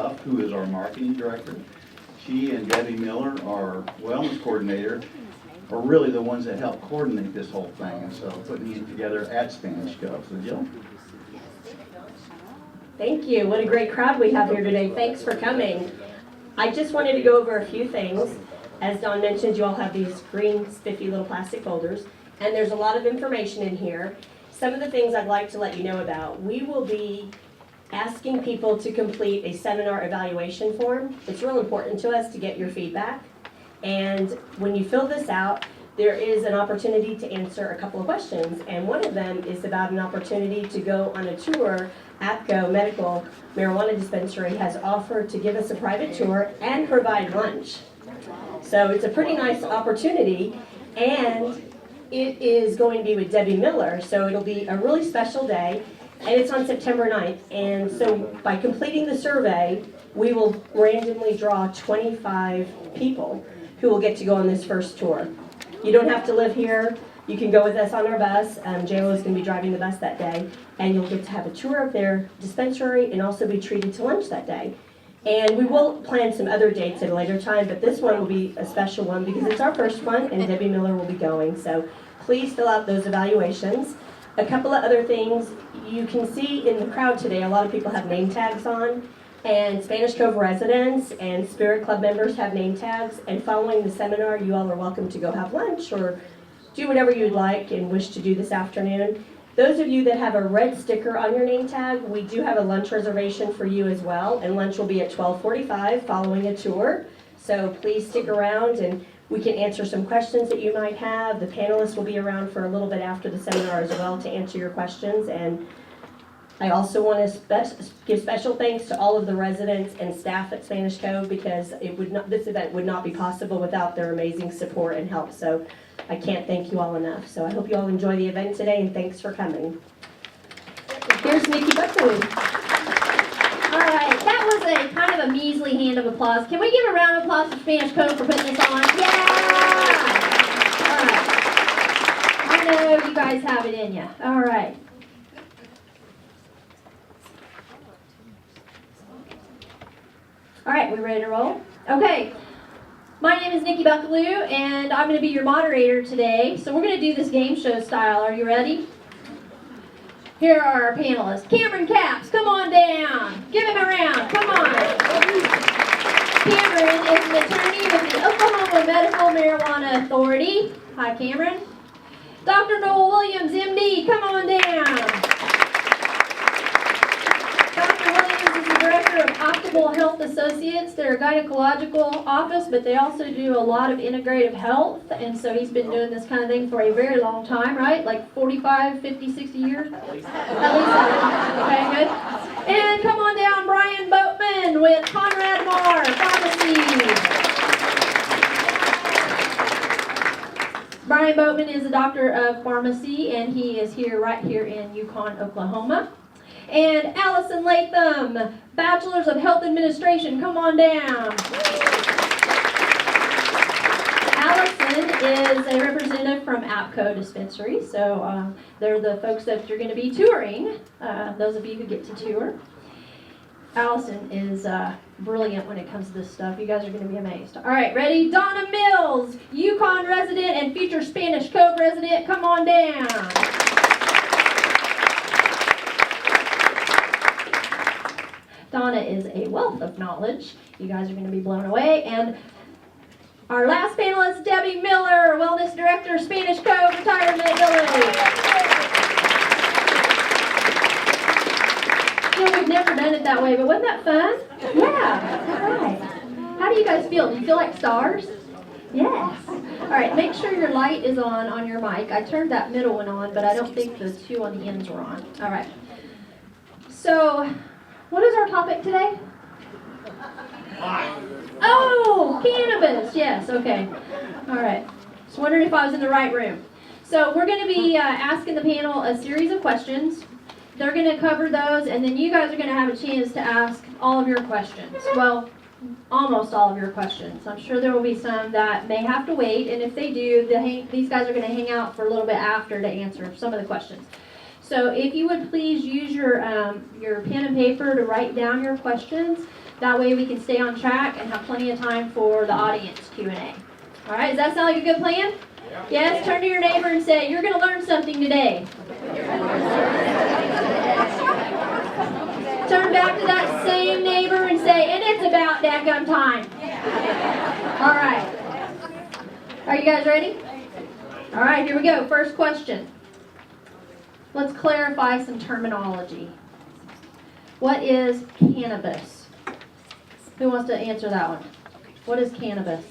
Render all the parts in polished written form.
Huff, who is our marketing director. She and Debbie Miller, our wellness coordinator, are really the ones that help coordinate this whole thing, and so putting it together at Spanish Cove. So Jill? Thank you. What a great crowd we have here today. Thanks for coming. I just wanted to go over a few things. As Dawn mentioned, you all have these green, spiffy little plastic folders, and there's a lot of information in here. Some of the things I'd like to let you know about. We will be asking people to complete a seminar evaluation form. It's real important to us to get your feedback. And when you fill this out, there is an opportunity to answer a couple of questions. And one of them is about an opportunity to go on a tour. APCO Medical Marijuana Dispensary has offered to give us a private tour and provide lunch. So it's a pretty nice opportunity. And it is going to be with Debbie Miller. So it'll be a really special day. And it's on September 9th. And so by completing the survey, we will randomly draw 25 people who will get to go on this first tour. You don't have to live here. You can go with us on our bus. JLo is going to be driving the bus that day. And you'll get to have a tour of their dispensary and also be treated to lunch that day. And we will plan some other dates at a later time, but this one will be a special one because it's our first one and Debbie Miller will be going. So please fill out those evaluations. A couple of other things. You can see in the crowd today, a lot of people have name tags on. And Spanish Cove residents and Spirit Club members have name tags. And following the seminar, you all are welcome to go have lunch or do whatever you'd like and wish to do this afternoon. Those of you that have a red sticker on your name tag, we do have a lunch reservation for you as well. And lunch will be at 12:45 following a tour. So please stick around and we can answer some questions that you might have. The panelists will be around for a little bit after the seminar as well to answer your questions. And I also want to give special thanks to all of the residents and staff at Spanish Cove because this event would not be possible without their amazing support and help. So I can't thank you all enough. So I hope you all enjoy the event today and thanks for coming. Here's Nikki Buckley. All right, that was a kind of a measly hand of applause. Can we give a round of applause to Spanish Cove for putting this on? Yeah! All right. I know you guys have it in you. All right. All right, we ready to roll? Okay. My name is Nikki Buckaloo, and I'm going to be your moderator today. So we're going to do this game show style. Are you ready? Here are our panelists. Cameron Capps, come on down. Give him a round. Come on. Cameron is an attorney with the Oklahoma Medical Marijuana Authority. Hi, Cameron. Dr. Noel Williams, MD, come on down. Dr. Williams is the director of Optimal Health Associates. They're a gynecological office, but they also do a lot of integrative health, and so he's been doing this kind of thing for a very long time, right? Like 45, 50, 60 years? At least. Okay, good. And come on down, Brian Boatman with Conrad Marr Pharmacy. Brian Boatman is a doctor of pharmacy, and he is right here in Yukon, Oklahoma. And Allison Latham, Bachelor's of Health Administration, come on down. Allison is a representative from APCO Dispensary, so they're the folks that you're going to be touring, those of you who get to tour. Allison is brilliant when it comes to this stuff. You guys are going to be amazed. All right, ready? Donna Mills, Yukon resident and future Spanish Cove resident, come on down. Donna is a wealth of knowledge. You guys are going to be blown away. And our last panelist, Debbie Miller, Wellness Director, Spanish Cove Retirement Village. You know, we've never done it that way, but wasn't that fun? Yeah, all right. How do you guys feel? Do you feel like stars? Yes. All right, make sure your light is on your mic. I turned that middle one on, but I don't think the two on the ends were on. All right. So, what is our topic today? Oh, cannabis. Yes, okay. All right. Just wondering if I was in the right room. So we're going to be asking the panel a series of questions. They're going to cover those, and then you guys are going to have a chance to ask all of your questions. Well, almost all of your questions. I'm sure there will be some that may have to wait, and if they do, these guys are going to hang out for a little bit after to answer some of the questions. So if you would please use your pen and paper to write down your questions. That way we can stay on track and have plenty of time for the audience Q&A. All right, does that sound like a good plan? Yeah. Yes, turn to your neighbor and say, you're going to learn something today. Turn back to that same neighbor and say, and it's about dadgum time. All right. Are you guys ready? All right, here we go. First question. Let's clarify some terminology. What is cannabis? Who wants to answer that one? What is cannabis?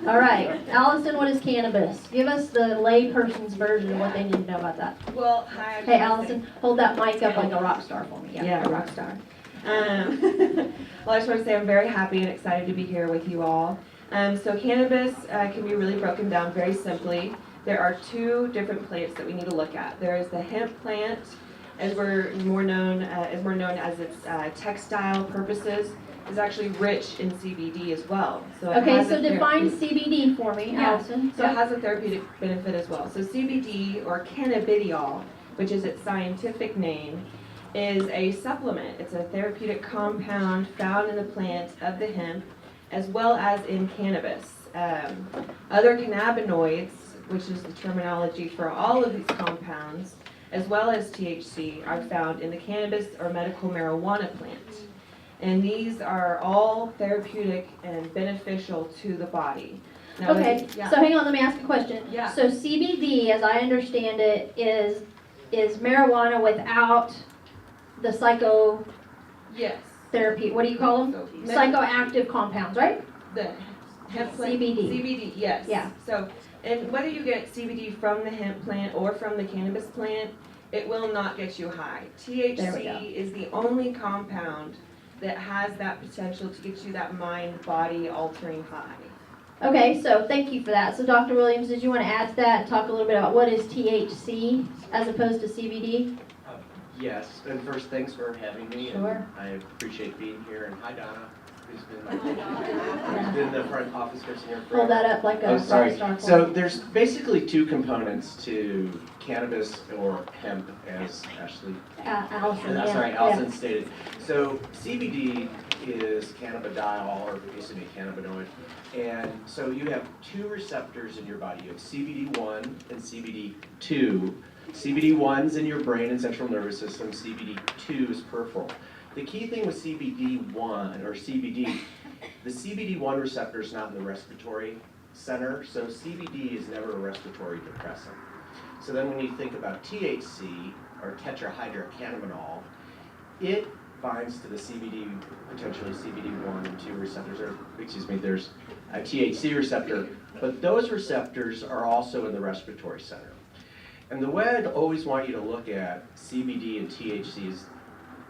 All right, Allison, what is cannabis? Give us the layperson's version of what they need to know about that. Well, hi. Hey, Allison, hold that mic up like a rock star for me. Yeah, rock star. Well, I just want to say I'm very happy and excited to be here with you all. So cannabis can be really broken down very simply. There are two different plants that we need to look at. There is the hemp plant, as we're known as its textile purposes. Is actually rich in CBD as well. So okay, so define CBD for me, Allison. So it has a therapeutic benefit as well. So CBD, or cannabidiol, which is its scientific name, is a supplement. It's a therapeutic compound found in the plant of the hemp, as well as in cannabis. Other cannabinoids, which is the terminology for all of these compounds, as well as THC, are found in the cannabis or medical marijuana plant. And these are all therapeutic and beneficial to the body. Now, okay, so hang on, let me ask a question. Yeah. So CBD, as I understand it, is marijuana without the Yes. psychotherapy, what do you call them? So, Psychoactive compounds, right? The hemp plant. CBD. CBD, yes. Yeah. So, and whether you get CBD from the hemp plant or from the cannabis plant, it will not get you high. THC is the only compound that has that potential to get you that mind-body altering high. Okay, so thank you for that. So Dr. Williams, did you want to add to that and talk a little bit about what is THC as opposed to CBD? Yes, and first, thanks for having me. Sure. And I appreciate being here. And hi, Donna, who's been the front office person here forever. Hold that up like a Oh, sorry. rock star. So there's basically two components to cannabis or hemp, as Ashley, Allison, yeah. sorry, Allison stated. So CBD is cannabidiol, or basically a cannabinoid. And so you have two receptors in your body. You have CBD1 and CBD2. CBD1's in your brain and central nervous system. CBD2 is peripheral. The key thing with CBD1 or CBD, the CBD1 receptor is not in the respiratory center, so CBD is never a respiratory depressant. So then when you think about THC, or tetrahydrocannabinol, it binds to the CBD, potentially CBD1 and 2 receptors, or excuse me, there's a THC receptor, but those receptors are also in the respiratory center. And the way I'd always want you to look at CBD and THC is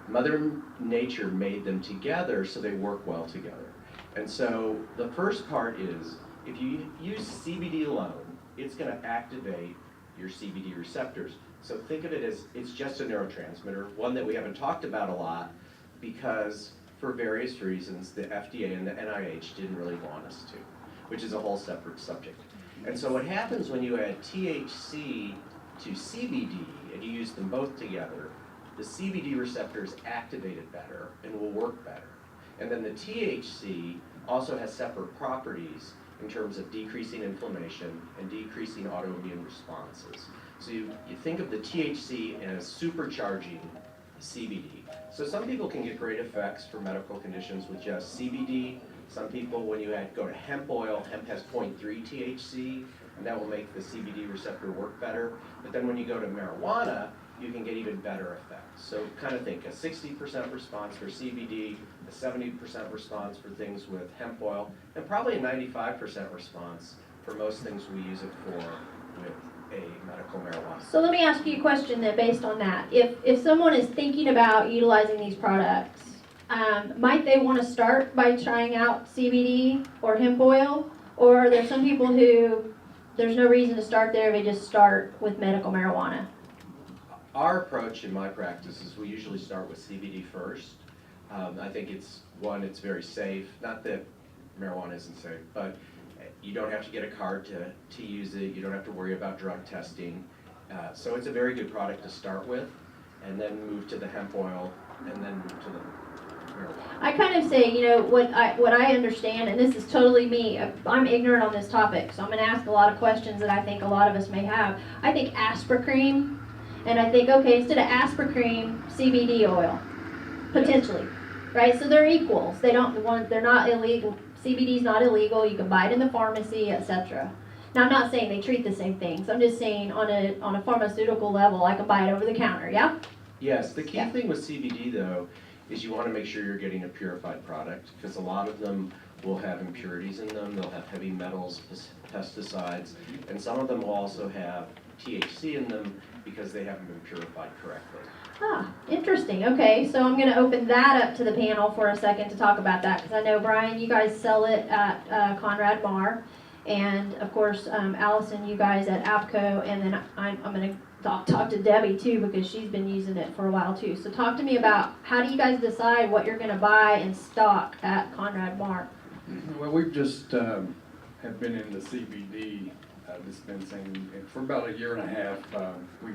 Mother Nature made them together so they work well together. And so the first part is, if you use CBD alone, it's going to activate your CBD receptors. So think of it as it's just a neurotransmitter, one that we haven't talked about a lot because for various reasons the FDA and the NIH didn't really want us to, which is a whole separate subject. And so what happens when you add THC to CBD and you use them both together, the CBD receptor is activated better and will work better. And then the THC also has separate properties in terms of decreasing inflammation and decreasing autoimmune responses. So you think of the THC as supercharging CBD. So some people can get great effects for medical conditions with just CBD. Some people, when you go to hemp oil, hemp has 0.3 THC, and that will make the CBD receptor work better. But then when you go to marijuana, you can get even better effects. So kind of think a 60% response for CBD, a 70% response for things with hemp oil, and probably a 95% response for most things we use it for with a medical marijuana. So let me ask you a question then based on that. If someone is thinking about utilizing these products, might they want to start by trying out CBD or hemp oil? Or are there some people who there's no reason to start there, they just start with medical marijuana? Our approach in my practice is we usually start with CBD first. I think it's very safe. Not that marijuana isn't safe, but you don't have to get a card to use it. You don't have to worry about drug testing. So it's a very good product to start with, and then move to the hemp oil, and then move to the marijuana. I kind of say, you know, what I understand, and this is totally me, I'm ignorant on this topic, so I'm gonna ask a lot of questions that I think a lot of us may have. I think Asparcream, and I think, okay, instead of Asparcream, CBD oil, potentially, right? So they're equals, they're not illegal, CBD's not illegal, you can buy it in the pharmacy, etc. Now, I'm not saying they treat the same things, I'm just saying on a pharmaceutical level, I can buy it over the counter, yeah? Yes, the key Yeah. thing with CBD though, is you want to make sure you're getting a purified product, because a lot of them will have impurities in them, they'll have heavy metals, pesticides, and some of them will also have THC in them because they haven't been purified correctly. Ah, interesting. Okay, so I'm going to open that up to the panel for a second to talk about that, because I know, Brian, you guys sell it at Conrad Mar, and of course, Allison, you guys at APCO, and then I'm going to talk to Debbie too, because she's been using it for a while too. So talk to me about, how do you guys decide what you're going to buy and stock at Conrad Mar? Well, we've just have been in the CBD dispensing for about a year and a half. We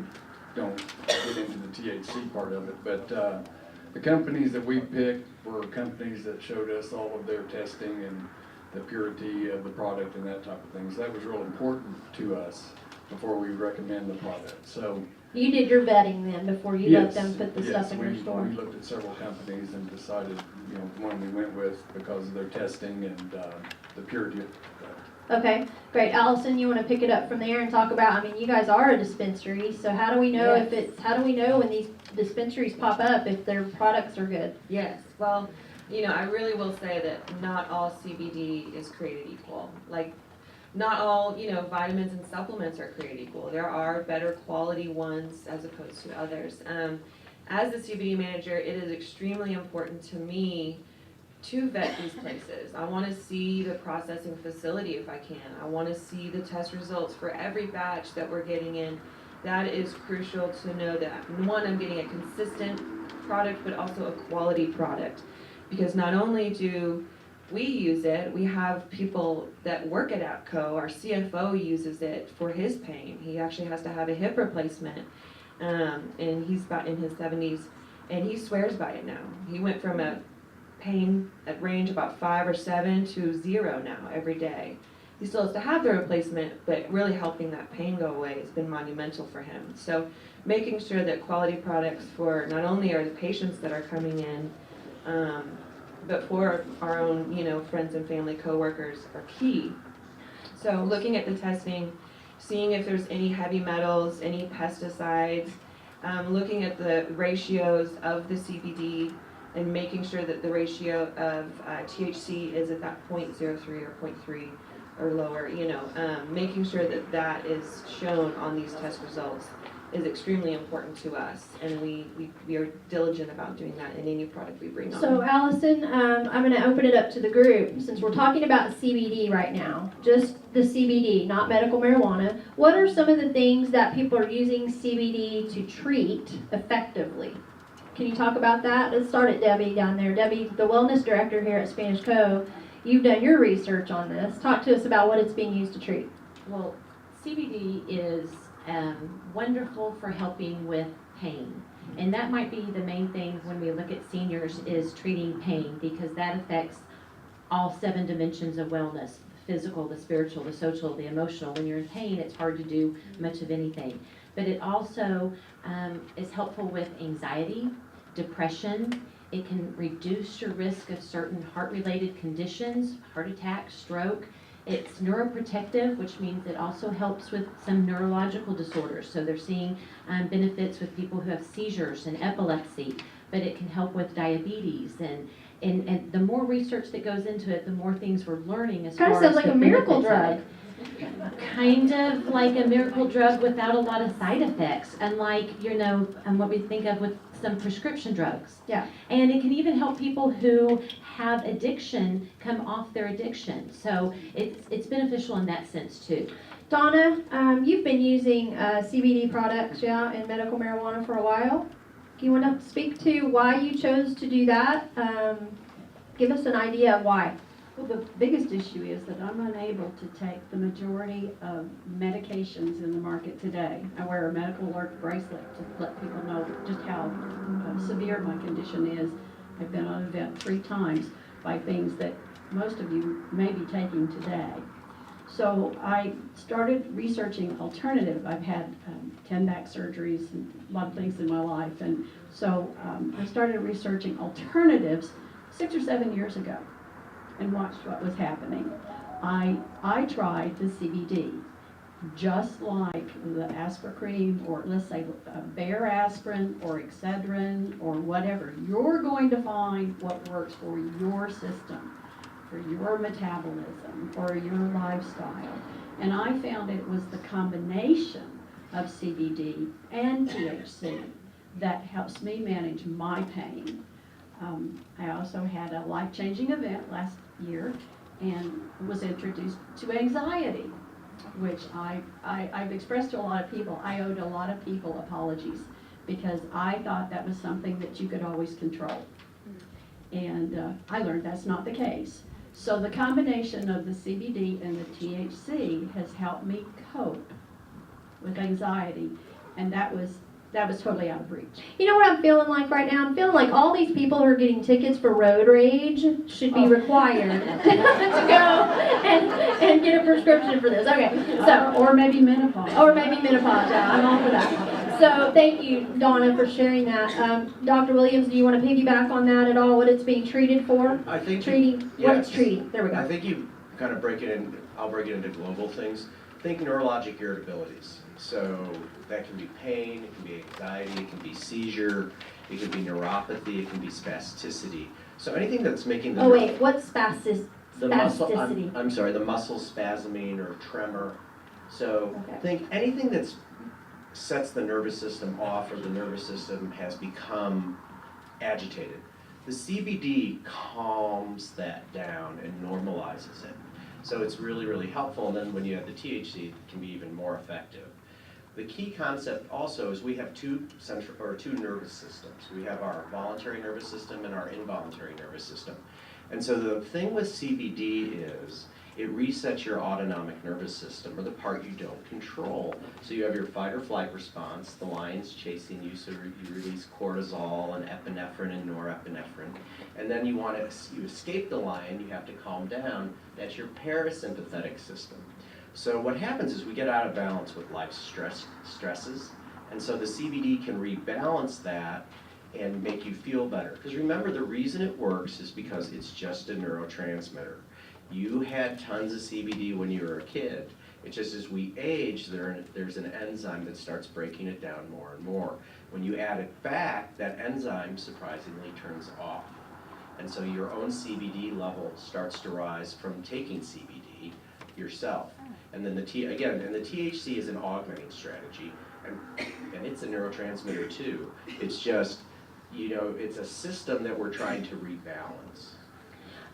don't get into the THC part of it, but the companies that we picked were companies that showed us all of their testing and the purity of the product and that type of thing. So that was real important to us before we recommend the product. So You did your vetting then before you let them put the stuff in your store? We looked at several companies and decided, you know, the one we went with because of their testing and the purity of the product. Okay, great. Allison, you want to pick it up from there and talk about, I mean, you guys are a dispensary, so how do we know how do we know when these dispensaries pop up if their products are good? Yes, well, you know, I really will say that not all CBD is created equal. Like, not all, you know, vitamins and supplements are created equal. There are better quality ones as opposed to others. As the CBD manager, it is extremely important to me to vet these places. I want to see the processing facility if I can. I want to see the test results for every batch that we're getting in. That is crucial to know that, one, I'm getting a consistent product, but also a quality product. Because not only do we use it, we have people that work at APCO. Our CFO uses it for his pain. He actually has to have a hip replacement, and he's about in his 70s, and he swears by it now. He went from a pain at range about 5 or 7 to 0 now every day. He still has to have the replacement, but really helping that pain go away has been monumental for him. So making sure that quality products for not only are the patients that are coming in, but for our own, you know, friends and family, coworkers are key. So looking at the testing, seeing if there's any heavy metals, any pesticides, looking at the ratios of the CBD, and making sure that the ratio of THC is at that 0.03 or 0.3 or lower, you know, making sure that that is shown on these test results is extremely important to us, and we are diligent about doing that in any product we bring on. So Allison, I'm going to open it up to the group. Since we're talking about CBD right now, just the CBD, not medical marijuana, what are some of the things that people are using CBD to treat effectively? Can you talk about that? Let's start at Debbie down there. Debbie, the wellness director here at Spanish Cove, you've done your research on this. Talk to us about what it's being used to treat. Well, CBD is wonderful for helping with pain. And that might be the main thing when we look at seniors, is treating pain, because that affects all 7 dimensions of wellness: the physical, the spiritual, the social, the emotional. When you're in pain, it's hard to do much of anything. But it also is helpful with anxiety, depression. It can reduce your risk of certain heart-related conditions, heart attack, stroke. It's neuroprotective, which means it also helps with some neurological disorders. So they're seeing benefits with people who have seizures and epilepsy, but it can help with diabetes. And the more research that goes into it, the more things we're learning as far as Kind of sounds like the a miracle benefits of drug. it. Kind of like a miracle drug without a lot of side effects, unlike, you know, what we think of with some prescription drugs. Yeah. And it can even help people who have addiction come off their addiction. So it's beneficial in that sense too. Donna, you've been using CBD products, yeah, and medical marijuana for a while. Do you want to speak to why you chose to do that? Give us an idea of why. Well, the biggest issue is that I'm unable to take the majority of medications in the market today. I wear a medical alert bracelet to let people know just how severe my condition is. I've been on an event 3 times by things that most of you may be taking today. So I started researching alternative. I've had 10 back surgeries and a lot of things in my life. And so I started researching alternatives 6 or 7 years ago and watched what was happening. I tried the CBD, just like the Aspercreme, or let's say Bayer aspirin or Excedrin or whatever. You're going to find what works for your system, for your metabolism, or your lifestyle. And I found it was the combination of CBD and THC that helps me manage my pain. I also had a life-changing event last year and was introduced to anxiety, which I've expressed to a lot of people. I owed a lot of people apologies because I thought that was something that you could always control. And I learned that's not the case. So the combination of the CBD and the THC has helped me cope with anxiety, and that was totally out of reach. You know what I'm feeling like right now? I'm feeling like all these people who are getting tickets for road rage should be required to go and get a prescription for this. Okay, so Or maybe menopause. Yeah, I'm all for that. So thank you, Donna, for sharing that. Dr. Williams, do you want to piggyback on that at all? What it's being treated for? I think What it's treating. There we go. I think you kind of break it in, I'll break it into global things. Think neurologic irritabilities. So that can be pain, it can be anxiety, it can be seizure, it can be neuropathy, it can be spasticity. So anything that's making the Oh wait, what's spasticity? the muscle, I'm sorry, the muscle spasming or tremor. So Okay. think anything that sets the nervous system off, or the nervous system has become agitated. The CBD calms that down and normalizes it. So it's really, really helpful. And then when you have the THC, it can be even more effective. The key concept also is we have two nervous systems. We have our voluntary nervous system and our involuntary nervous system. And so the thing with CBD is it resets your autonomic nervous system, or the part you don't control. So you have your fight or flight response, the lion's chasing you, so you release cortisol and epinephrine and norepinephrine. And then you escape the lion, you have to calm down. That's your parasympathetic system. So what happens is we get out of balance with life's stresses, and so the CBD can rebalance that and make you feel better. Because remember, the reason it works is because it's just a neurotransmitter. You had tons of CBD when you were a kid. It's just as we age, there's an enzyme that starts breaking it down more and more. When you add it back, that enzyme surprisingly turns off. And so your own CBD level starts to rise from taking CBD yourself. And then the THC is an augmenting strategy, and it's a neurotransmitter too. It's just, it's a system that we're trying to rebalance.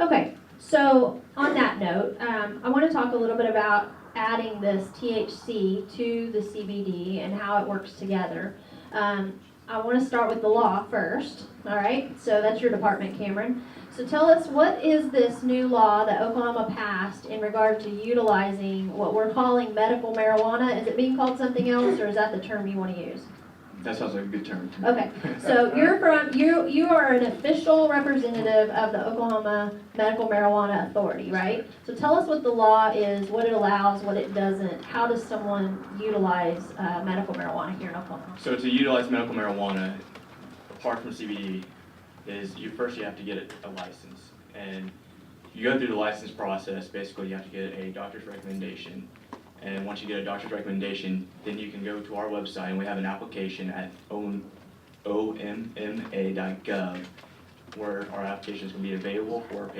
Okay, so on that note, I want to talk a little bit about adding this THC to the CBD and how it works together. I want to start with the law first, all right? So that's your department, Cameron. So tell us, what is this new law that Oklahoma passed in regard to utilizing what we're calling medical marijuana? Is it being called something else, or is that the term you want to use? That sounds like a good term to me. Okay, so you are an official representative of the Oklahoma Medical Marijuana Authority, right? So tell us what the law is, what it allows, what it doesn't. How does someone utilize medical marijuana here in Oklahoma? So to utilize medical marijuana, apart from CBD, is you have to get a license. And you go through the license process, basically you have to get a doctor's recommendation. And once you get a doctor's recommendation, then you can go to our website, and we have an application at omma.gov, where our application is going to be available for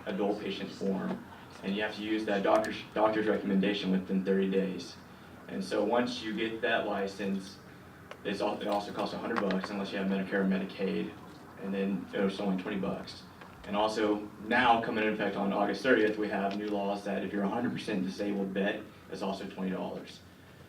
adult patient form. And you have to use that doctor's recommendation within 30 days. And so once you get that license, it also costs $100 unless you have Medicare or Medicaid, and then it's only $20. And also, now coming into effect on August 30th, we have new laws that if you're 100% disabled vet, it's also $20.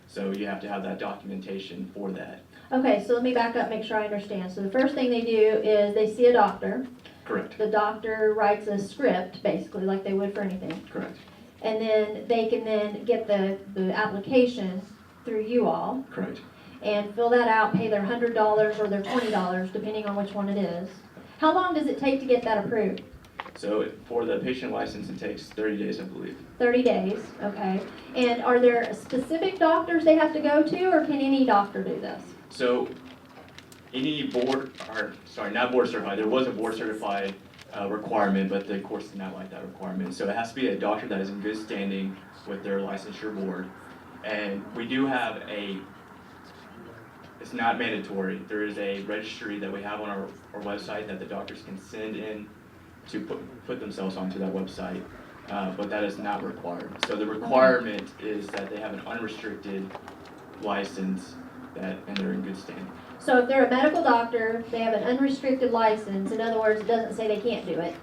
So you have to have that documentation for that. Okay, so let me back up, make sure I understand. So the first thing they do is they see a doctor, Correct, The doctor writes a script, basically, like they would for anything. correct, And then they can then get the application through you all correct. and fill that out, pay their $100 or their $20, depending on which one it is. How long does it take to get that approved? So for the patient license, it takes 30 days, I believe. 30 days, okay. And are there specific doctors they have to go to, or can any doctor do this? So any board, or sorry, not board certified, there was a board certified requirement, but the course did not like that requirement. So it has to be a doctor that is in good standing with their licensure board. And we do have it's not mandatory. There is a registry that we have on our website that the doctors can send in to put themselves onto that website, but that is not required. So the requirement is that they have an unrestricted license and they're in good standing. So if they're a medical doctor, they have an unrestricted license, in other words, it doesn't say they can't do it,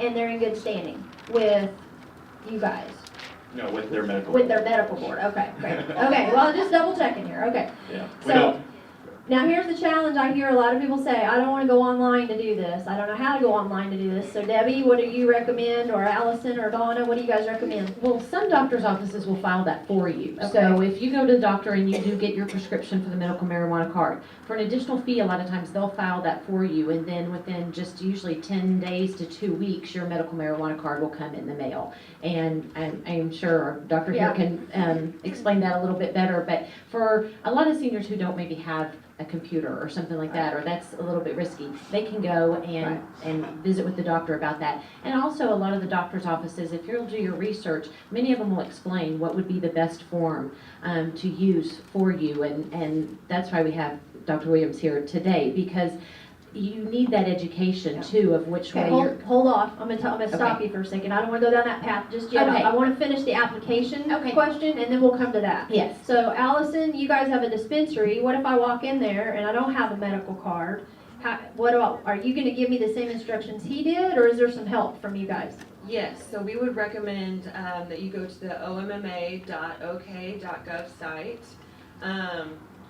and they're in good standing with you guys, No, with their medical. with their medical board, okay, great. Okay, well, just double checking here, okay. Yeah. So, now here's the challenge I hear a lot of people say, I don't want to go online to do this. I don't know how to go online to do this. So Debbie, what do you recommend? Or Allison or Donna, what do you guys recommend? Well, some doctor's offices will file that for you. So if you go to the doctor and you do get your prescription for the medical marijuana card, for an additional fee, a lot of times they'll file that for you, and then within just usually 10 days to 2 weeks, your medical marijuana card will come in the mail. And I'm sure Dr. here can explain that a little bit better, but for a lot of seniors who don't maybe have a computer or something like that, or that's a little bit risky, they can go and visit with the doctor about that. And also a lot of the doctor's offices, if you'll do your research, many of them will explain what would be the best form to use for you, and that's why we have Dr. Williams here today, because you need that education too of which way you're. Hold off. I'm gonna stop you for a second. I don't want to go down that path just yet. Okay. I want to finish the application question, and then we'll come to that. Yes. So Allison, you guys have a dispensary. What if I walk in there and I don't have a medical card? Are you going to give me the same instructions he did, or is there some help from you guys? Yes, so we would recommend that you go to the omma.ok.gov site.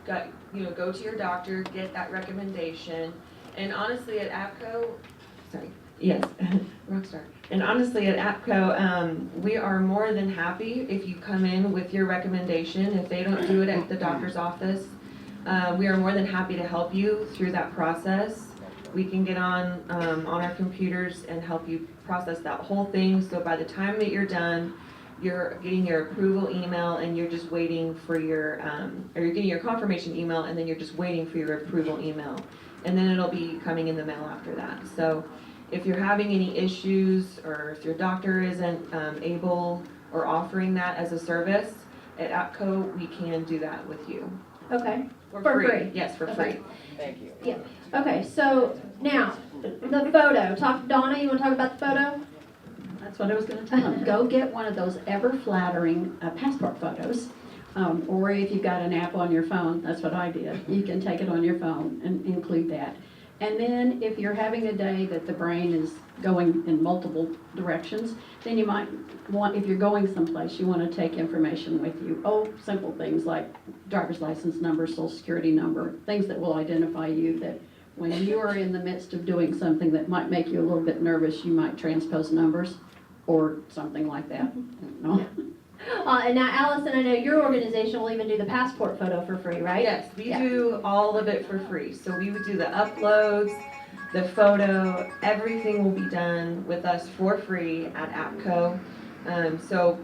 Go to your doctor, get that recommendation. And honestly, at APCO, Rockstar. And honestly, at APCO, we are more than happy if you come in with your recommendation. If they don't do it at the doctor's office, we are more than happy to help you through that process. We can get on our computers and help you process that whole thing. So by the time that you're done, you're getting your approval email and you're just waiting for or you're getting your confirmation email and then you're just waiting for your approval email. And then it'll be coming in the mail after that. So if you're having any issues or if your doctor isn't able or offering that as a service, at APCO, we can do that with you. Okay. For free. Yes, for Okay. free. Thank you. Yeah. Okay. So now the photo. Donna, you want to talk about the photo? That's what I was gonna tell them. Go get one of those ever flattering passport photos. Or if you've got an app on your phone, that's what I did. You can take it on your phone and include that. And then if you're having a day that the brain is going in multiple directions, then you might want, if you're going someplace, you want to take information with you. Oh, simple things like driver's license number, social security number, things that will identify you, that when you are in the midst of doing something that might make you a little bit nervous, you might transpose numbers or something like that. No? And now, Allison, I know your organization will even do the passport photo for free, right? Yes, we do all of it for free. So we would do the uploads, the photo, everything will be done with us for free at APCO. So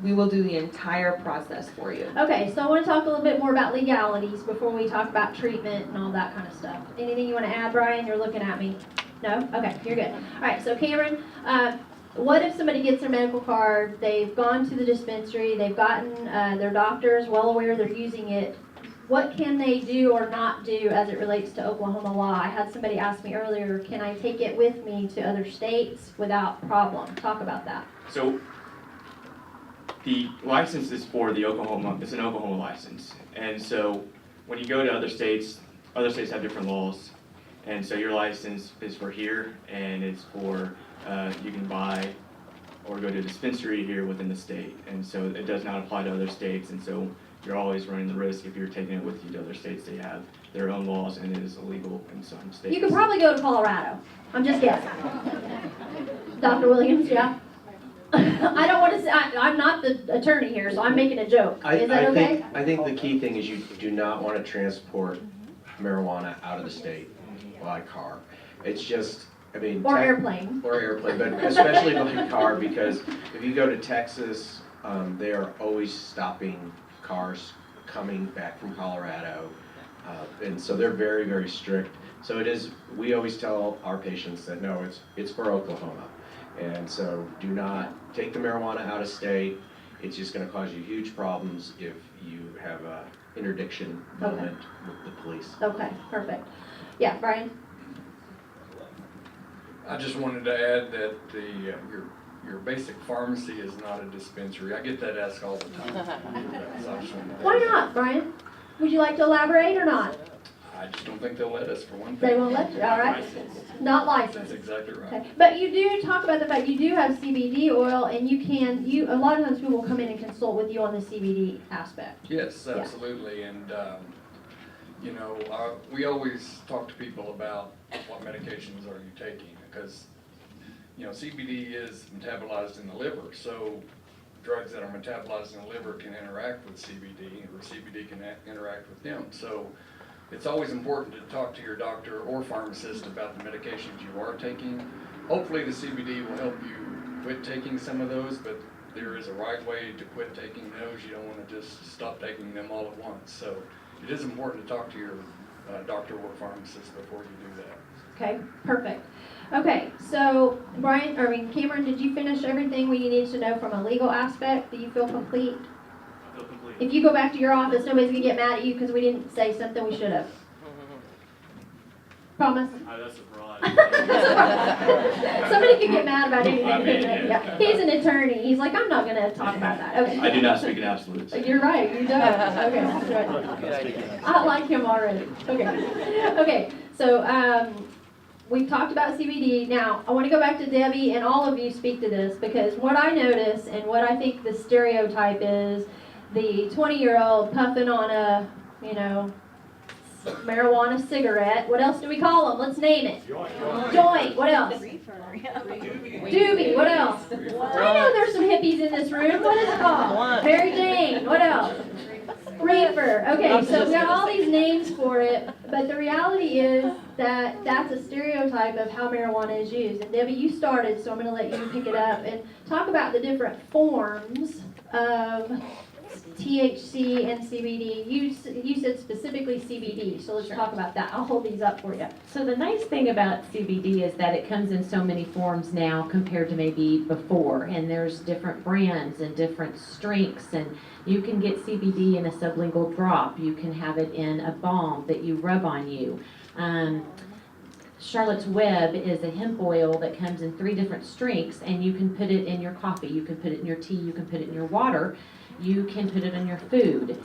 we will do the entire process for you. Okay, so I want to talk a little bit more about legalities before we talk about treatment and all that kind of stuff. Anything you want to add, Brian? You're looking at me. No? Okay, you're good. All right, so Cameron, what if somebody gets their medical card, they've gone to the dispensary, they've gotten their doctors well aware they're using it. What can they do or not do as it relates to Oklahoma law? I had somebody ask me earlier, can I take it with me to other states without problem? Talk about that. So the license is for it's an Oklahoma license. And so when you go to other states have different laws. And so your license is for here, and it's for, you can buy or go to a dispensary here within the state. And so it does not apply to other states, and so you're always running the risk if you're taking it with you to other states, they have their own laws, and it is illegal in some states. You could probably go to Colorado. I'm just guessing. Dr. Williams, yeah? I don't want to say, I'm not the attorney here, so I'm making a joke. Is that okay? I think the key thing is you do not want to transport marijuana out of the state by car. It's just, I mean. Or airplane. Or airplane, but especially by car, because if you go to Texas, they are always stopping cars coming back from Colorado. And so they're very, very strict. So it is, we always tell our patients that no, it's for Oklahoma. And so do not take the marijuana out of state. It's just gonna cause you huge problems if you have a interdiction moment with the police. Okay, perfect. Yeah, Brian? I just wanted to add that your basic pharmacy is not a dispensary. I get that asked all the time. So I just wanted to Why add not, Brian? Would you like to elaborate or not? that. I just don't think they'll let us, for one thing. They won't let you, all right? Not licensed. That's exactly right. Okay, but you do talk about the fact you do have CBD oil, and a lot of times people will come in and consult with you on the CBD aspect. Yes, absolutely, and, you know, we always talk to people about what medications are you taking, because, you know, CBD is metabolized in the liver, so drugs that are metabolized in the liver can interact with CBD, or CBD can interact with them, so it's always important to talk to your doctor or pharmacist about the medications you are taking. Hopefully the CBD will help you quit taking some of those, but there is a right way to quit taking those. You don't want to just stop taking them all at once. So it is important to talk to your doctor or pharmacist before you do that. Okay, perfect. Okay, so Cameron, did you finish everything we needed to know from a legal aspect? Do you feel complete? I feel complete. If you go back to your office, nobody's gonna get mad at you because we didn't say something we should have. Promise? That's a fraud. Somebody can get mad about anything. I mean, Yeah. He's an attorney. He's like, I'm not gonna talk about that. Okay. I do not speak in absolutes. You're right, you don't. Okay, that's right. I like him already. Okay. Okay, so, we've talked about CBD. Now, I want to go back to Debbie, and all of you speak to this, because what I notice and what I think the stereotype is, the 20-year-old puffing on a, marijuana cigarette. What else do we call them? Let's name it. Joint. What else? Doobie. What else? I know there's some hippies in this room. What is it called? Mary Jane. What else? Reefer. Okay, so we got all these names for it, but the reality is that that's a stereotype of how marijuana is used. And Debbie, you started, so I'm going to let you pick it up and talk about the different forms of THC and CBD. You said specifically CBD, so let's talk about that. I'll hold these up for you. So the nice thing about CBD is that it comes in so many forms now compared to maybe before, and there's different brands and different strengths, and you can get CBD in a sublingual drop. You can have it in a balm that you rub on you. Charlotte's Web is a hemp oil that comes in 3 different strengths, and you can put it in your coffee, you can put it in your tea, you can put it in your water, you can put it in your food.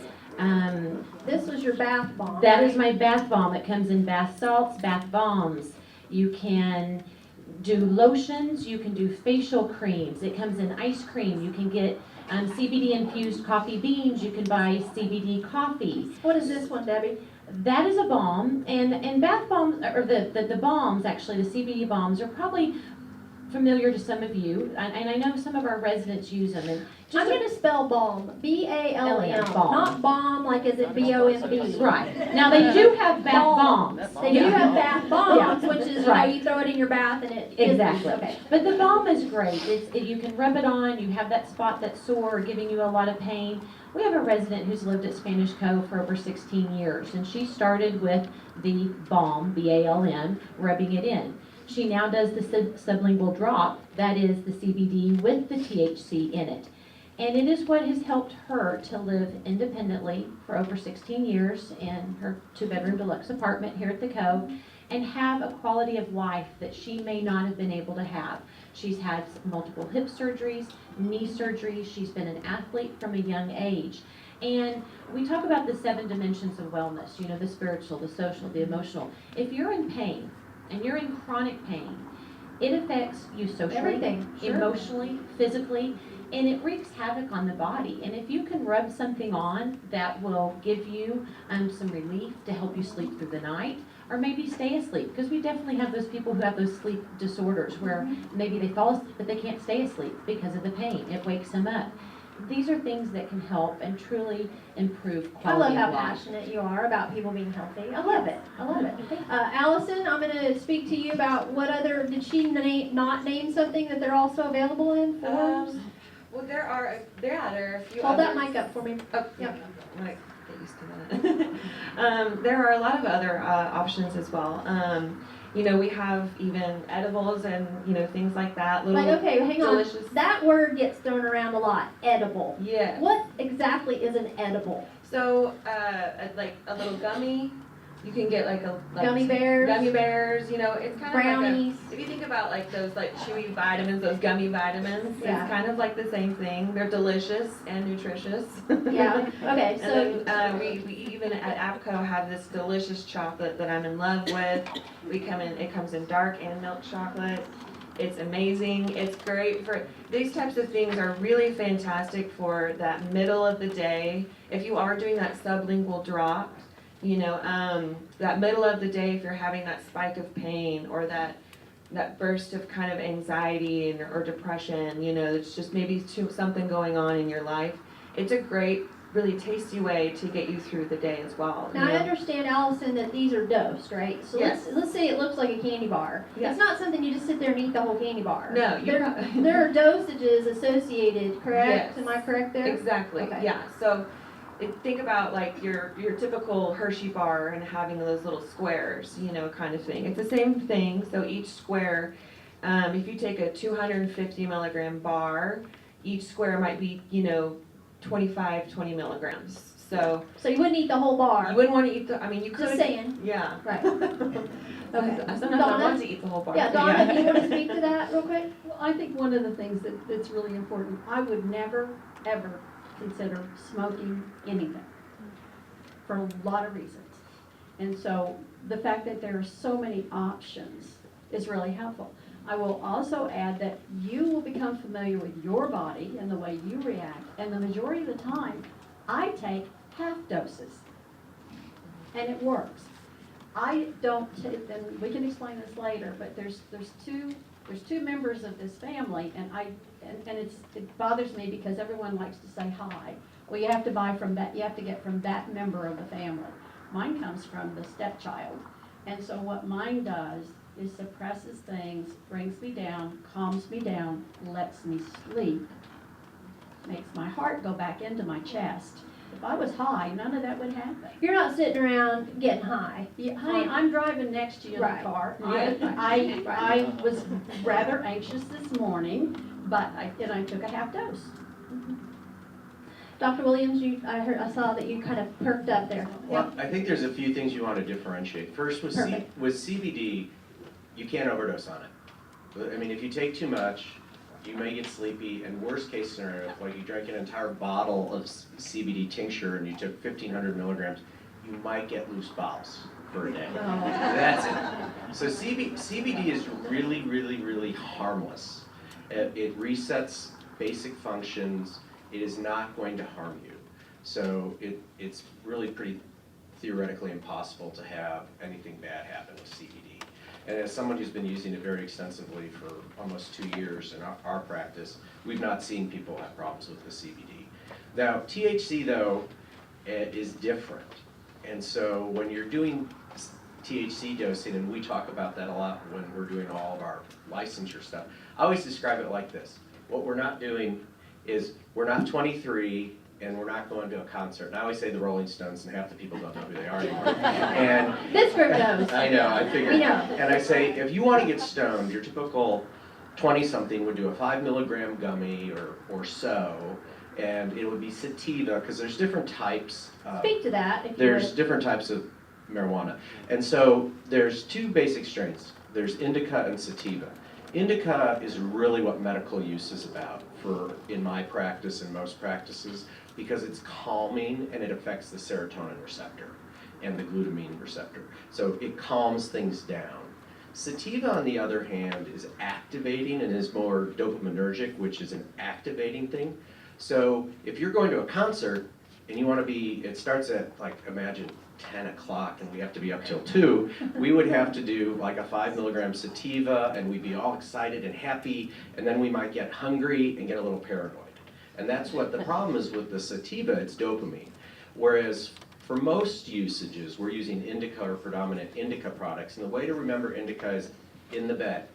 This was your bath bomb. That is my bath bomb. It comes in bath salts, bath bombs. You can do lotions, you can do facial creams. It comes in ice cream. You can get CBD infused coffee beans. You can buy CBD coffee. What is this one, Debbie? That is a balm, and bath bombs, or the bombs, actually, the CBD bombs are probably familiar to some of you, and I know some of our residents use them. And I'm going to spell balm, B-A-L-M, balm. not bomb like is it B-O-M-B. Right. Now, they do have bath bombs. They do have bath bombs, Yeah. which is, Right. you throw it in your bath and it... Exactly. Okay. But the balm is great. You can rub it on, you have that spot that's sore or giving you a lot of pain. We have a resident who's lived at Spanish Cove for over 16 years, and she started with the balm, B-A-L-M, rubbing it in. She now does the sublingual drop, that is the CBD with the THC in it. And it is what has helped her to live independently for over 16 years in her 2-bedroom deluxe apartment here at the Cove, and have a quality of life that she may not have been able to have. She's had multiple hip surgeries, knee surgeries. She's been an athlete from a young age. And we talk about the 7 dimensions of wellness, the spiritual, the social, the emotional. If you're in pain, and you're in chronic pain, It affects you socially, Everything, sure. emotionally, physically, and it wreaks havoc on the body. And if you can rub something on that will give you some relief to help you sleep through the night, or maybe stay asleep, because we definitely have those people who have those sleep disorders where maybe they fall asleep but they can't stay asleep because of the pain. It wakes them up. These are things that can help and truly improve I quality love of how life. passionate you are about people being healthy. I love it. I love it. Allison, I'm going to speak to you about what other, did she not name something that they're also available in forms? Well, there are a few Hold that others. mic up for me. Oh, Yep. I might get used to that. There are a lot of other options as well. You know, we have even edibles and, you know, things like that. Little Wait, okay, hang on. delicious. That word gets thrown around a lot, edible. Yeah. What exactly is an edible? So, like a little gummy. You can get like Gummy bears? Gummy bears. You know, it's kind Brownies? of like if you think about like those like chewy vitamins, those gummy vitamins. Yeah. It's kind of like the same thing. They're delicious and nutritious. Yeah, okay, so, And then we even at APCO have this delicious chocolate that I'm in love with. It comes in dark and milk chocolate. It's amazing. It's great for, these types of things are really fantastic for that middle of the day. If you are doing that sublingual drop, you know, that middle of the day, if you're having that spike of pain or that burst of kind of anxiety or depression, you know, it's just maybe something going on in your life. It's a great, really tasty way to get you through the day as well. now you I know? understand, Allison, that these are dosed, right? So Yes. let's say it looks like a candy bar. Yes. It's not something you just sit there and eat the whole candy bar. No, you There are dosages associated, correct? Yes. Am I correct there? Exactly, Okay. yeah. So think about like your typical Hershey bar and having those little squares, you know, kind of thing. It's the same thing. So each square, if you take a 250 milligram bar, each square might be, you know, 20 milligrams. So So you wouldn't eat the whole bar? you wouldn't want to eat the, I mean, you could. Just saying. Yeah. Right. Okay. Sometimes I Donna? want to eat the whole bar. Yeah, Donna, do you want to speak to that real quick? Well, I think one of the things that's really important, I would never, ever consider smoking anything for a lot of reasons. And so the fact that there are so many options is really helpful. I will also add that you will become familiar with your body and the way you react. And the majority of the time, I take half doses. And it works. I don't, and we can explain this later, but there's two members of this family, and it bothers me because everyone likes to say hi. Well, you have to get from that member of the family. Mine comes from the stepchild, and so what mine does is suppresses things, brings me down, calms me down, lets me sleep, makes my heart go back into my chest. If I was high, none of that would happen. You're not sitting around getting high. Yeah, honey, I'm driving next to you in Right. the car. Yeah. I was rather anxious this morning, but I took a half dose. Dr. Williams, I saw that you kind of perked up there. Well, I think there's a few things you want to differentiate. First, with Perfect. with CBD, you can't overdose on it. I mean, if you take too much, you may get sleepy, and worst case scenario, if like you drank an entire bottle of CBD tincture and you took 1,500 milligrams, you might get loose bowels for a day. Oh. That's it. So CBD is really, really, really harmless. It resets basic functions. It is not going to harm you. So it's really pretty theoretically impossible to have anything bad happen with CBD. And as someone who's been using it very extensively for almost 2 years in our practice, we've not seen people have problems with the CBD. Now, THC, though, is different. And so when you're doing THC dosing, and we talk about that a lot when we're doing all of our licensure stuff, I always describe it like this. What we're not doing is we're not 23 and we're not going to a concert. And I always say the Rolling Stones, and half the people don't know who they are anymore. And This group knows. I know, I figured. We know. And I say, if you want to get stoned, your typical 20-something would do a 5 milligram gummy or so, and it would be sativa, because there's different types. Speak to that, if you There's would. different types of marijuana. And so there's two basic strains. There's indica and sativa. Indica is really what medical use is about in my practice and most practices, because it's calming and it affects the serotonin receptor and the glutamine receptor. So it calms things down. Sativa, on the other hand, is activating and is more dopaminergic, which is an activating thing. So if you're going to a concert and you want to be, it starts at, like, imagine 10 o'clock and we have to be up till 2, we would have to do like a 5 milligram sativa and we'd be all excited and happy, and then we might get hungry and get a little paranoid. And that's what the problem is with the sativa, it's dopamine. Whereas for most usages, we're using indica or predominant indica products. And the way to remember indica is in the bed.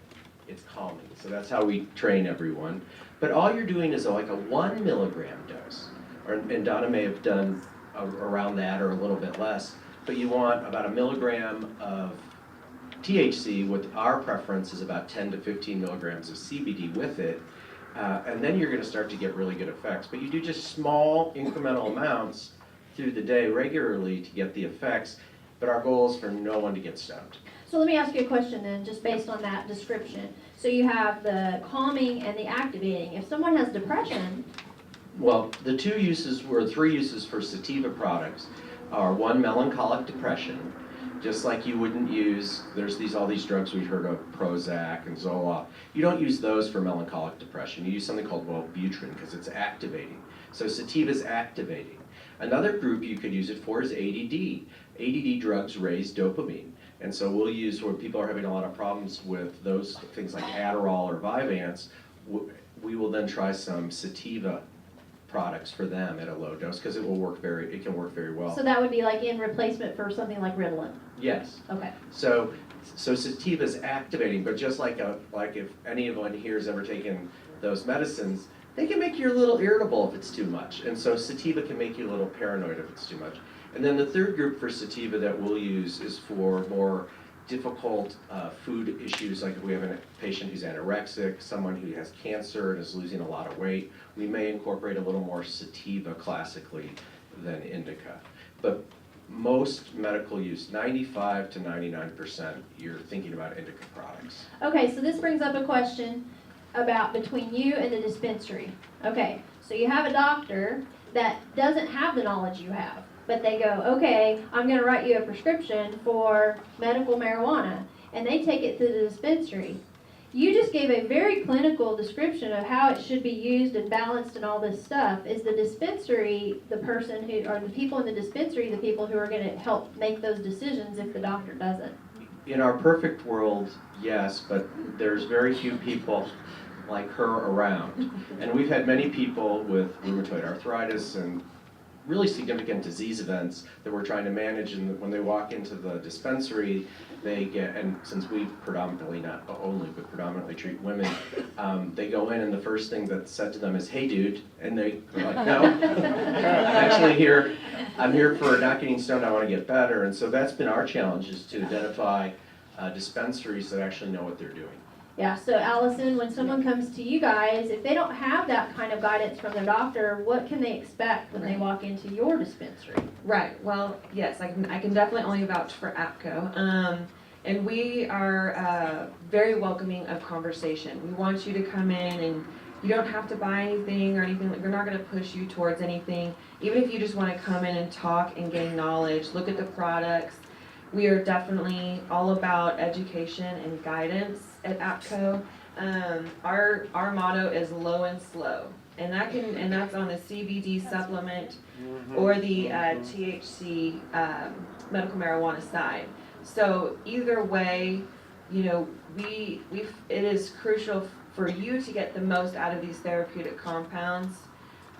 It's calming. So that's how we train everyone. But all you're doing is like a 1 milligram dose. And Donna may have done around that or a little bit less. But you want about 1 milligram of THC, with our preference is about 10 to 15 milligrams of CBD with it. And then you're going to start to get really good effects. But you do just small incremental amounts through the day regularly to get the effects, but our goal is for no one to get stoned. So let me ask you a question then, just based on that description. So you have the calming and the activating. If someone has depression, Well, the 3 uses for sativa products are 1, melancholic depression, just like you wouldn't use, there's all these drugs we've heard of, Prozac and Zoloft. You don't use those for melancholic depression. You use something called Wellbutrin because it's activating. So sativa is activating. Another group you could use it for is ADD. ADD drugs raise dopamine. And so we'll use, where people are having a lot of problems with those things like Adderall or Vyvanse, we will then try some sativa products for them at a low dose because it can work very well. so that would be like in replacement for something like Ritalin. Yes. Okay. So sativa is activating, but just like if anyone here has ever taken those medicines, they can make you a little irritable if it's too much. And so sativa can make you a little paranoid if it's too much. And then the third group for sativa that we'll use is for more difficult food issues, like if we have a patient who's anorexic, someone who has cancer and is losing a lot of weight, we may incorporate a little more sativa classically than indica. But most medical use, 95 to 99%, you're thinking about indica products. Okay, so this brings up a question about between you and the dispensary. Okay, so you have a doctor that doesn't have the knowledge you have, but they go, okay, I'm going to write you a prescription for medical marijuana, and they take it to the dispensary. You just gave a very clinical description of how it should be used and balanced and all this stuff. Is the dispensary the person who, or the people in the dispensary, the people who are going to help make those decisions if the doctor doesn't? In our perfect world, yes, but there's very few people like her around. And we've had many people with rheumatoid arthritis and really significant disease events that we're trying to manage, and when they walk into the dispensary, they get, and since we predominantly, not only, but predominantly treat women, they go in and the first thing that's said to them is, "Hey dude," and they're like, "No, I'm here for not getting stoned, I want to get better." And so that's been our challenge, is to identify dispensaries that actually know what they're doing. Yeah, so Allison, when someone comes to you guys, if they don't have that kind of guidance from their doctor, what can they expect when they walk into your dispensary? Right, well, yes, I can definitely only vouch for APCO. And we are very welcoming of conversation. We want you to come in, and you don't have to buy anything or anything. We're not going to push you towards anything. Even if you just want to come in and talk and gain knowledge, look at the products. We are definitely all about education and guidance at APCO. Our motto is low and slow, and that's on the CBD supplement or the THC medical marijuana side. So either way, you know, it is crucial for you to get the most out of these therapeutic compounds,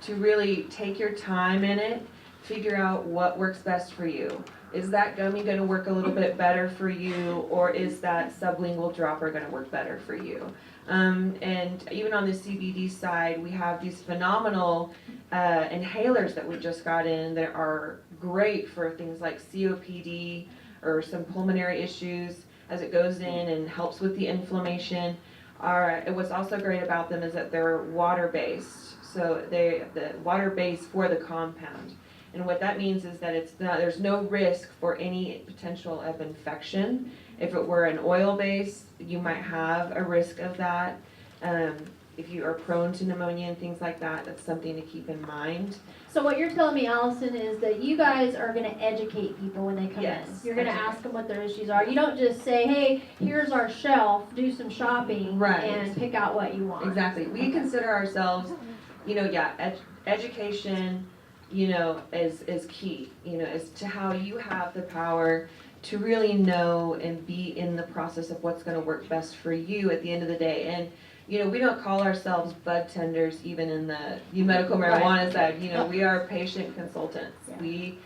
to really take your time in it, figure out what works best for you. Is that gummy going to work a little bit better for you, or is that sublingual dropper going to work better for you? And even on the CBD side, we have these phenomenal inhalers that we just got in that are great for things like COPD or some pulmonary issues, as it goes in and helps with the inflammation. What's also great about them is that they're water-based, so the water base for the compound. And what that means is that there's no risk for any potential of infection. If it were an oil base, you might have a risk of that. if you are prone to pneumonia and things like that, that's something to keep in mind. So what you're telling me, Allison, is that you guys are gonna educate people when they come in. Yes, You're gonna educate. ask them what their issues are. You don't just say, hey, here's our shelf, do some shopping Right. and pick out what you want. Exactly. We consider ourselves, education, is key, as to how you have the power to really know and be in the process of what's gonna work best for you at the end of the day. And, we don't call ourselves bud tenders even in the medical marijuana side, we are patient consultants. Yeah. We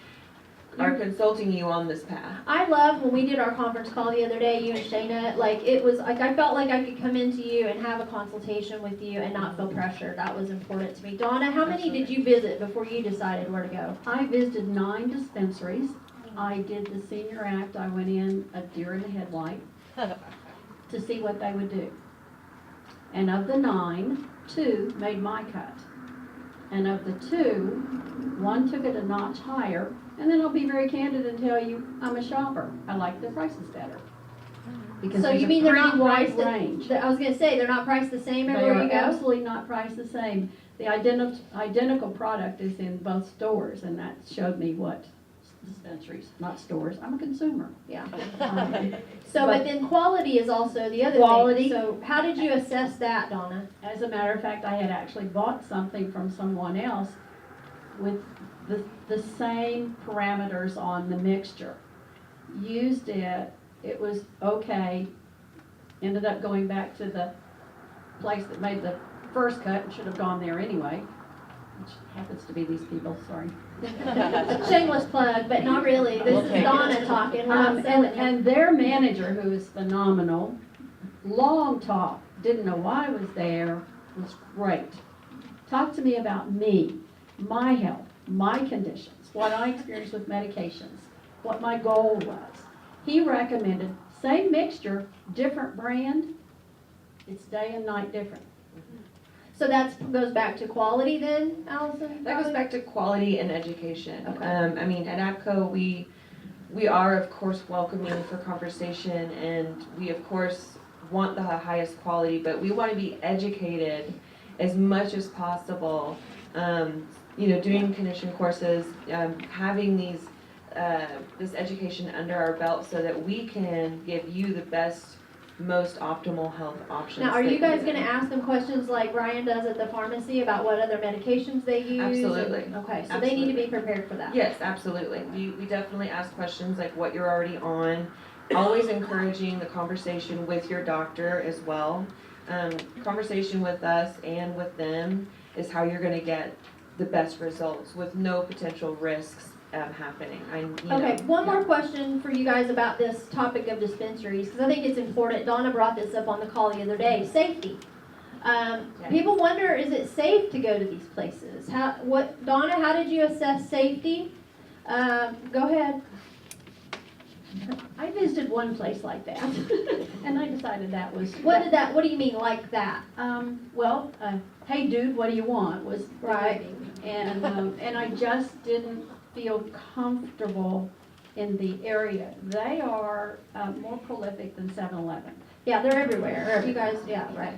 are consulting you on this path. I love when we did our conference call the other day, you and Shayna, like it was like I felt like I could come into you and have a consultation with you and not feel pressured. That was important to me. Donna, how many did you visit before you decided where to go? I visited 9 dispensaries. I did the Senior Act. I went in a deer in the headlight to see what they would do. And of the 9, 2 made my cut. And of the 2, 1 took it a notch higher. And then I'll be very candid and tell you, I'm a shopper. I like the prices better. Because So there's you a mean they're pretty not wide priced? range. I was gonna say they're not priced the same They everywhere are you go. absolutely not priced the same. The identical product is in both stores, and that showed me what dispensaries, not stores. I'm a consumer. Yeah. Um, So, but then quality is also the other Quality. thing. So how did you assess that, Donna? As a matter of fact, I had actually bought something from someone else with the same parameters on the mixture. Used it, it was okay. Ended up going back to the place that made the first cut and should have gone there anyway, which happens to be these people, sorry. Shameless plug, but not really. This is Donna talking. We're not selling it. And their manager, who is phenomenal, long talk, didn't know why I was there, was great. Talk to me about me, my health, my conditions, what I experienced with medications, what my goal was. He recommended, same mixture, different brand, it's day and night different. So that goes back to quality then, Allison? That goes back to quality and education. Okay. At APCO, we are of course welcoming for conversation, and we of course want the highest quality, but we want to be educated as much as possible. Doing condition courses, having this education under our belt so that we can give you the best, most optimal health options. Now, are that you guys can. gonna ask them questions like Brian does at the pharmacy about what other medications they use? Absolutely. Okay, so they need to be prepared for that. Yes, absolutely. We definitely ask questions like what you're already on. Always encouraging the conversation with your doctor as well. Conversation with us and with them is how you're gonna get the best results with no potential risks happening. Okay, one more question for you guys about this topic of dispensaries, because I think it's important. Donna brought this up on the call the other day, safety. People wonder, is it safe to go to these places? Donna, how did you assess safety? Go ahead. I visited one place like that, and I decided that was. What do you mean like that? Hey dude, what do you want, was Right. and I just didn't feel comfortable in the area. They are more prolific than 7-Eleven. Yeah, they're everywhere. You guys, yeah, right.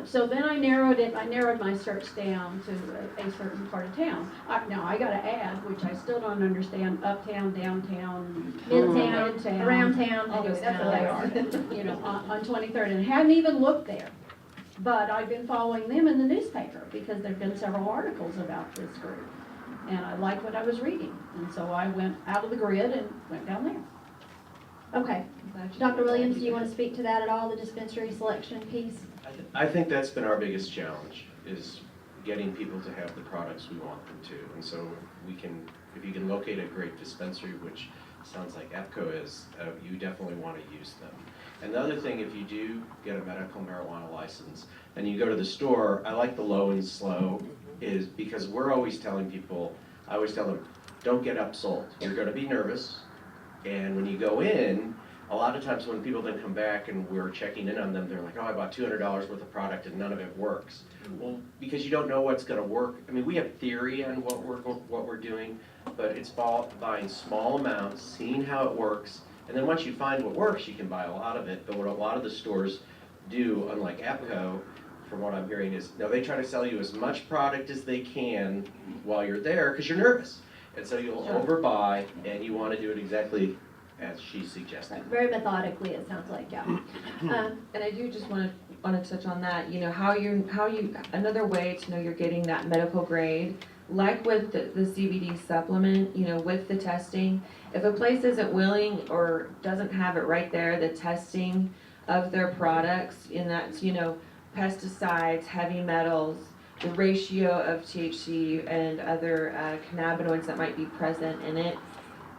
So then I narrowed my search down to a certain part of town. Now I gotta add, which I still don't understand, uptown, downtown, Midtown, around town, all anyway, those that's what they are. on 23rd, and hadn't even looked there. But I've been following them in the newspaper because there've been several articles about this group. And I liked what I was reading, and so I went out of the grid and went down there. Okay. Dr. Williams, do you want to speak to that at all, the dispensary selection piece? I think that's been our biggest challenge, is getting people to have the products we want them to. And so if you can locate a great dispensary, which sounds like APCO is, you definitely want to use them. And the other thing, if you do get a medical marijuana license and you go to the store, I like the low and slow, is because we're always telling people, I always tell them, don't get upsold. You're going to be nervous, and when you go in, a lot of times when people then come back and we're checking in on them, they're like, oh, I bought $200 worth of product and none of it works. Well, because you don't know what's going to work. I mean, we have theory on what we're doing, but it's buying small amounts, seeing how it works, and then once you find what works, you can buy a lot of it. But what a lot of the stores do, unlike APCO, from what I'm hearing, is, no, they try to sell you as much product as they can while you're there, because you're nervous. And so you'll overbuy, and you want to do it exactly as she suggested. Very methodically, it sounds like, yeah. And I do just want to touch on that, you know, how you, another way to know you're getting that medical grade, like with the CBD supplement, you know, with the testing, if a place isn't willing or doesn't have it right there, the testing of their products, and that's, you know, pesticides, heavy metals, the ratio of THC and other cannabinoids that might be present in it,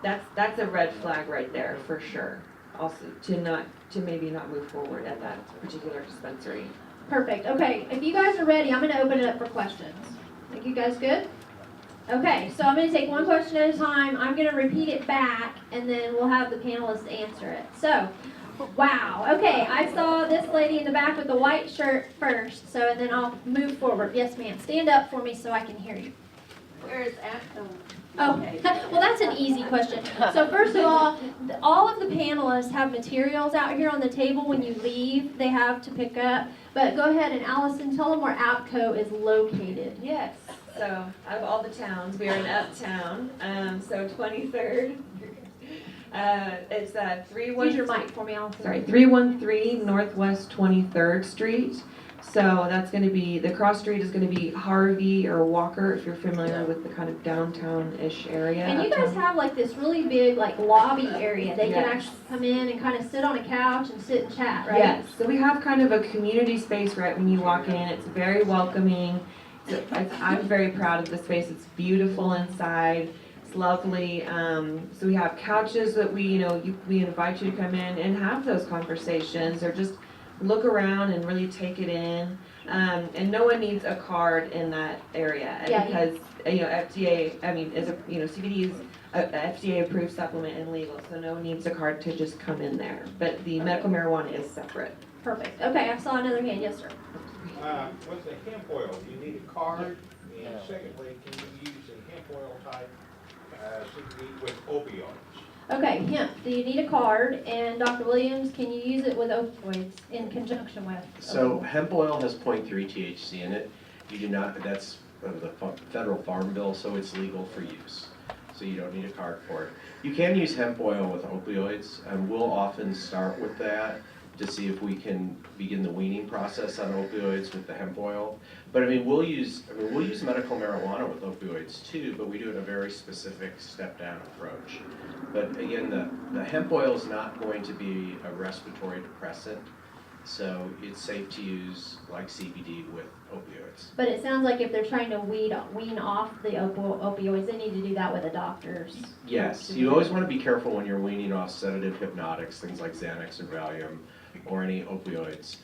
that's a red flag right there for sure. Also, to maybe not move forward at that particular dispensary. Perfect, okay, if you guys are ready, I'm gonna open it up for questions. Think you guys good? Okay, so I'm gonna take one question at a time, I'm gonna repeat it back, and then we'll have the panelists answer it. So, wow, okay, I saw this lady in the back with the white shirt first, so, and then I'll move forward. Yes, ma'am, stand up for me so I can hear you. Where is Acton? Oh, well, that's an easy question. So first of all of the panelists have materials out here on the table when you leave. They have to pick up. But go ahead and Allison, tell them where APCO is located. Yes, so out of all the towns, we are in Uptown, so 23rd. It's 313. Use your mic for me, Allison. Sorry, 313 Northwest 23rd Street. So that's going to be, the cross street is going to be Harvey or Walker, if you're familiar with the kind of downtown-ish area. And you guys have like this really big like lobby area. They can Yes. actually come in and kind of sit on a couch and sit and chat, right? Yes, so we have kind of a community space right when you walk in. It's very welcoming. I'm very proud of the space. It's beautiful inside. It's lovely. So we have couches that we invite you to come in and have those conversations, or just look around and really take it in. And no one needs a card in that area, Yeah, because FDA, CBD is a FDA approved supplement and legal, so no one needs a card to just come in there. But the medical marijuana is separate. Perfect. Okay, I saw another hand. Yes, sir. With the hemp oil, do you need a card? And secondly, can you use a hemp oil type CBD with opioids? Okay, hemp. Do you need a card? And Dr. Williams, can you use it with opioids in conjunction with? So hemp oil has 0.3 THC in it. You do not, that's under the federal farm bill, so it's legal for use. So you don't need a card for it. You can use hemp oil with opioids, and we'll often start with that to see if we can begin the weaning process on opioids with the hemp oil. But we'll use medical marijuana with opioids too, but we do it in a very specific step-down approach. But again, the hemp oil is not going to be a respiratory depressant, so it's safe to use like CBD with opioids. But it sounds like if they're trying to wean off the opioids, they need to do that with a doctor's. Yes, you always want to be careful when you're weaning off sedative hypnotics, things like Xanax and Valium, or any opioids.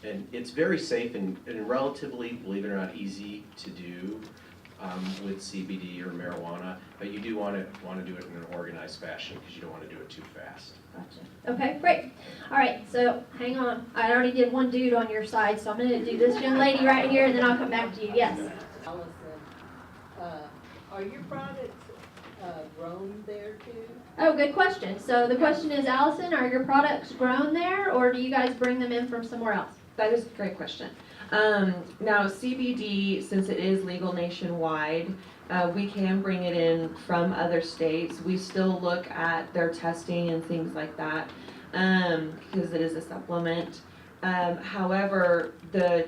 And it's very safe and relatively, believe it or not, easy to do with CBD or marijuana, but you do want to do it in an organized fashion because you don't want to do it too fast. Gotcha. Okay, great. All right, so hang on. I already did one dude on your side, so I'm going to do this young lady right here, and then I'll come back to you. Yes. Allison, are your products grown there too? Oh, good question. So the question is, Allison, are your products grown there, or do you guys bring them in from somewhere else? That is a great question. Now CBD, since it is legal nationwide, we can bring it in from other states. We still look at their testing and things like that, because it is a supplement. However, the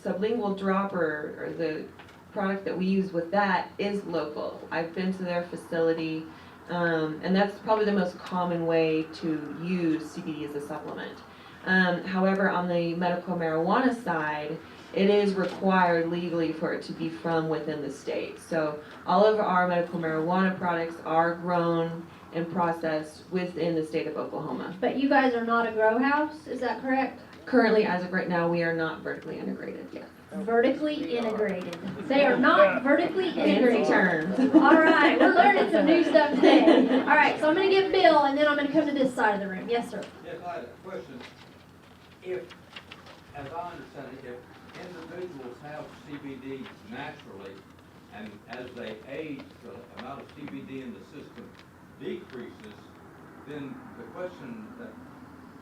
sublingual dropper, or the product that we use with that, is local. I've been to their facility, and that's probably the most common way to use CBD as a supplement. However, on the medical marijuana side, it is required legally for it to be from within the state. So all of our medical marijuana products are grown and processed within the state of Oklahoma. But you guys are not a grow house, is that correct? Currently, as of right now, we are not vertically integrated yet. Vertically integrated. They are not vertically integrated. Terms. All right, we're learning some new stuff today. All right, so I'm going to get Bill, and then I'm going to come to this side of the room. Yes, sir. Yes, I had a question. If, as I understand it, if individuals have CBD naturally, and as they age, the amount of CBD in the system decreases, then the question that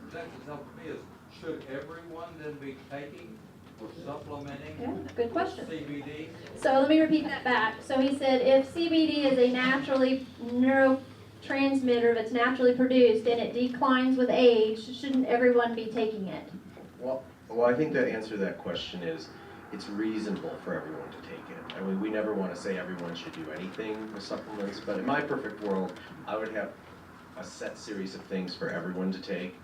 presents itself to me is, should everyone then be taking or supplementing Yeah, good question. CBD? So let me repeat that back. So he said if CBD is a naturally neurotransmitter that's naturally produced and it declines with age, shouldn't everyone be taking it? Well, I think the answer to that question is, it's reasonable for everyone to take it. I mean, we never want to say everyone should do anything with supplements, but in my perfect world, I would have a set series of things for everyone to take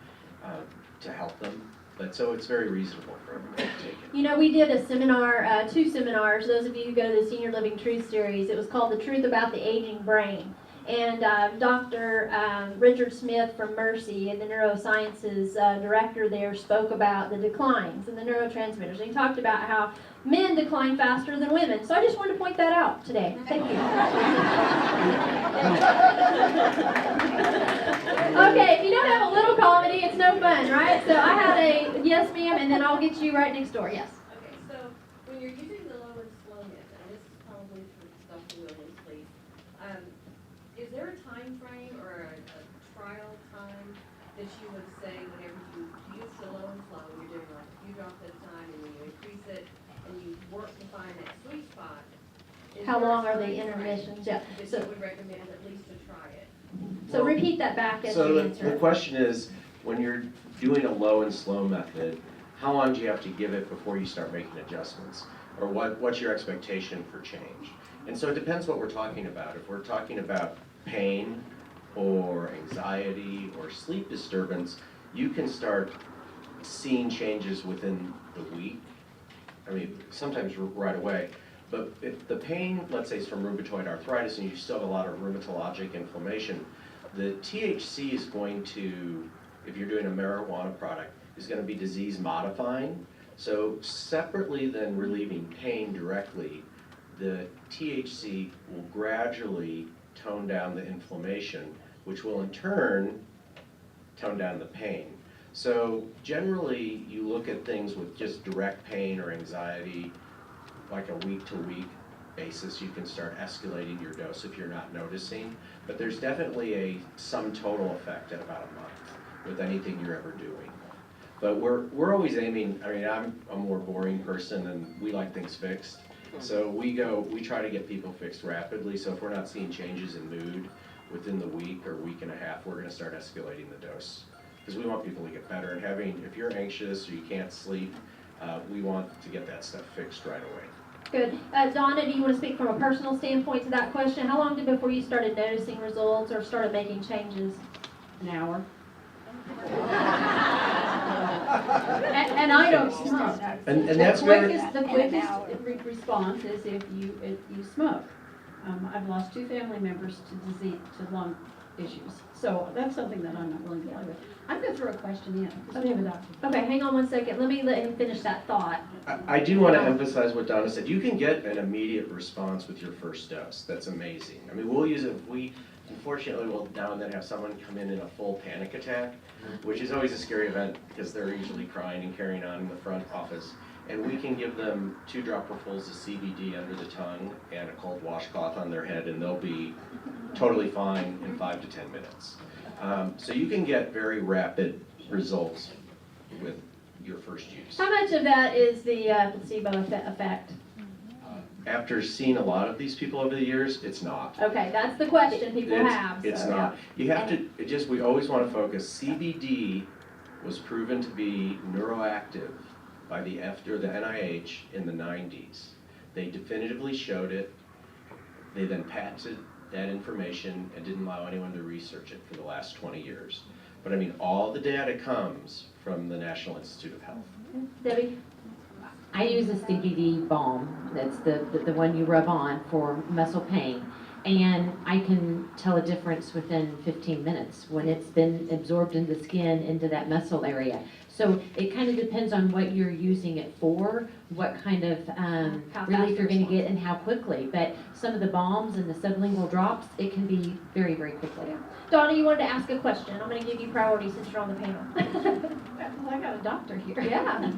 to help them. But so it's very reasonable for everyone to take it. You know, we did a seminar, 2 seminars, those of you who go to the Senior Living Truth Series. It was called The Truth About the Aging Brain. And Dr. Richard Smith from Mercy, and the neurosciences director there, spoke about the declines in the neurotransmitters. And he talked about how men decline faster than women. So I just wanted to point that out today. Thank you. Okay, if you don't have a little comedy, it's no fun, right? So I had a yes, ma'am, and then I'll get you right next door. Yes. Okay, so when you're using the low and slow method, and this is probably for Dr. Williams, please, is there a time frame or a trial time that you would say whenever you use the low and slow, you're doing like a few drops at a time, and then you increase it, and you work to find that sweet spot? How long are the intermissions? Yeah. That So, you would recommend at least to try it? so repeat that back as So you the answer. question is, when you're doing a low and slow method, how long do you have to give it before you start making adjustments? Or what's your expectation for change? And so it depends what we're talking about. If we're talking about pain or anxiety or sleep disturbance, you can start seeing changes within the week. I mean, sometimes right away. But if the pain, let's say, is from rheumatoid arthritis and you still have a lot of rheumatologic inflammation, the THC is going to, if you're doing a marijuana product, is going to be disease modifying. So separately than relieving pain directly, the THC will gradually tone down the inflammation, which will in turn tone down the pain. So generally, you look at things with just direct pain or anxiety, like a week-to-week basis. You can start escalating your dose if you're not noticing. But there's definitely a sum total effect at about a month with anything you're ever doing. But we're always aiming, I mean, I'm a more boring person and we like things fixed. So we try to get people fixed rapidly. So if we're not seeing changes in mood within the week or week and a half, we're gonna start escalating the dose. Because we want people to get better, and if you're anxious or you can't sleep, we want to get that stuff fixed right away. Good. Donna, do you want to speak from a personal standpoint to that question? How long before you started noticing results or started making changes? An hour. And I don't smoke. And that's very... The quickest response is if you smoke. I've lost 2 family members to disease, to lung issues. So that's something that I'm not willing to play with. I'm going to throw a question in, because we have a doctor. Okay, hang on 1 second. Let me let him finish that thought. I do want to emphasize what Donna said. You can get an immediate response with your first dose. That's amazing. I mean, we'll use it. Unfortunately, we'll now and then have someone come in a full panic attack, which is always a scary event because they're usually crying and carrying on in the front office. And we can give them 2 dropperfuls of CBD under the tongue and a cold washcloth on their head, and they'll be totally fine in 5 to 10 minutes. So you can get very rapid results with your first use. How much of that is the placebo effect? After seeing a lot of these people over the years, it's not. Okay, that's the question people have. It's so, not. You have to, we always want to focus. CBD was proven to be neuroactive by the NIH in the 90s. They definitively showed it. They then patented that information and didn't allow anyone to research it for the last 20 years. But I mean, all the data comes from the National Institute of Health. Debbie? I use a CBD balm. That's the one you rub on for muscle pain. And I can tell a difference within 15 minutes when it's been absorbed into the skin, into that muscle area. So it kind of depends on what you're using it for, what kind of relief you're going to get and how quickly. But some of the balms and the sublingual drops, it can be very, very quickly. Yeah. Donna, you wanted to ask a question. I'm going to give you priority since you're on the panel. Well, I got a doctor here. Yeah.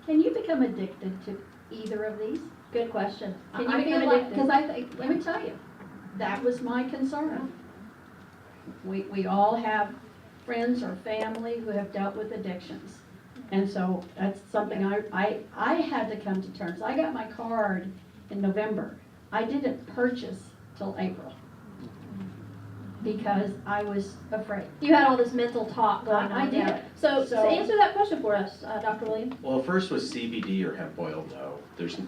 Can you become addicted to either of these? Good question. Can you I become feel like, addicted? because I think, let me tell you, that was my concern. We all have friends or family who have dealt with addictions. And so that's something I had to come to terms. I got my card in November. I didn't purchase till April because I was afraid. You had all this mental talk going on. I did. Yeah. So answer that question for us, Dr. Williams. Well, first with CBD or hemp oil, no, there's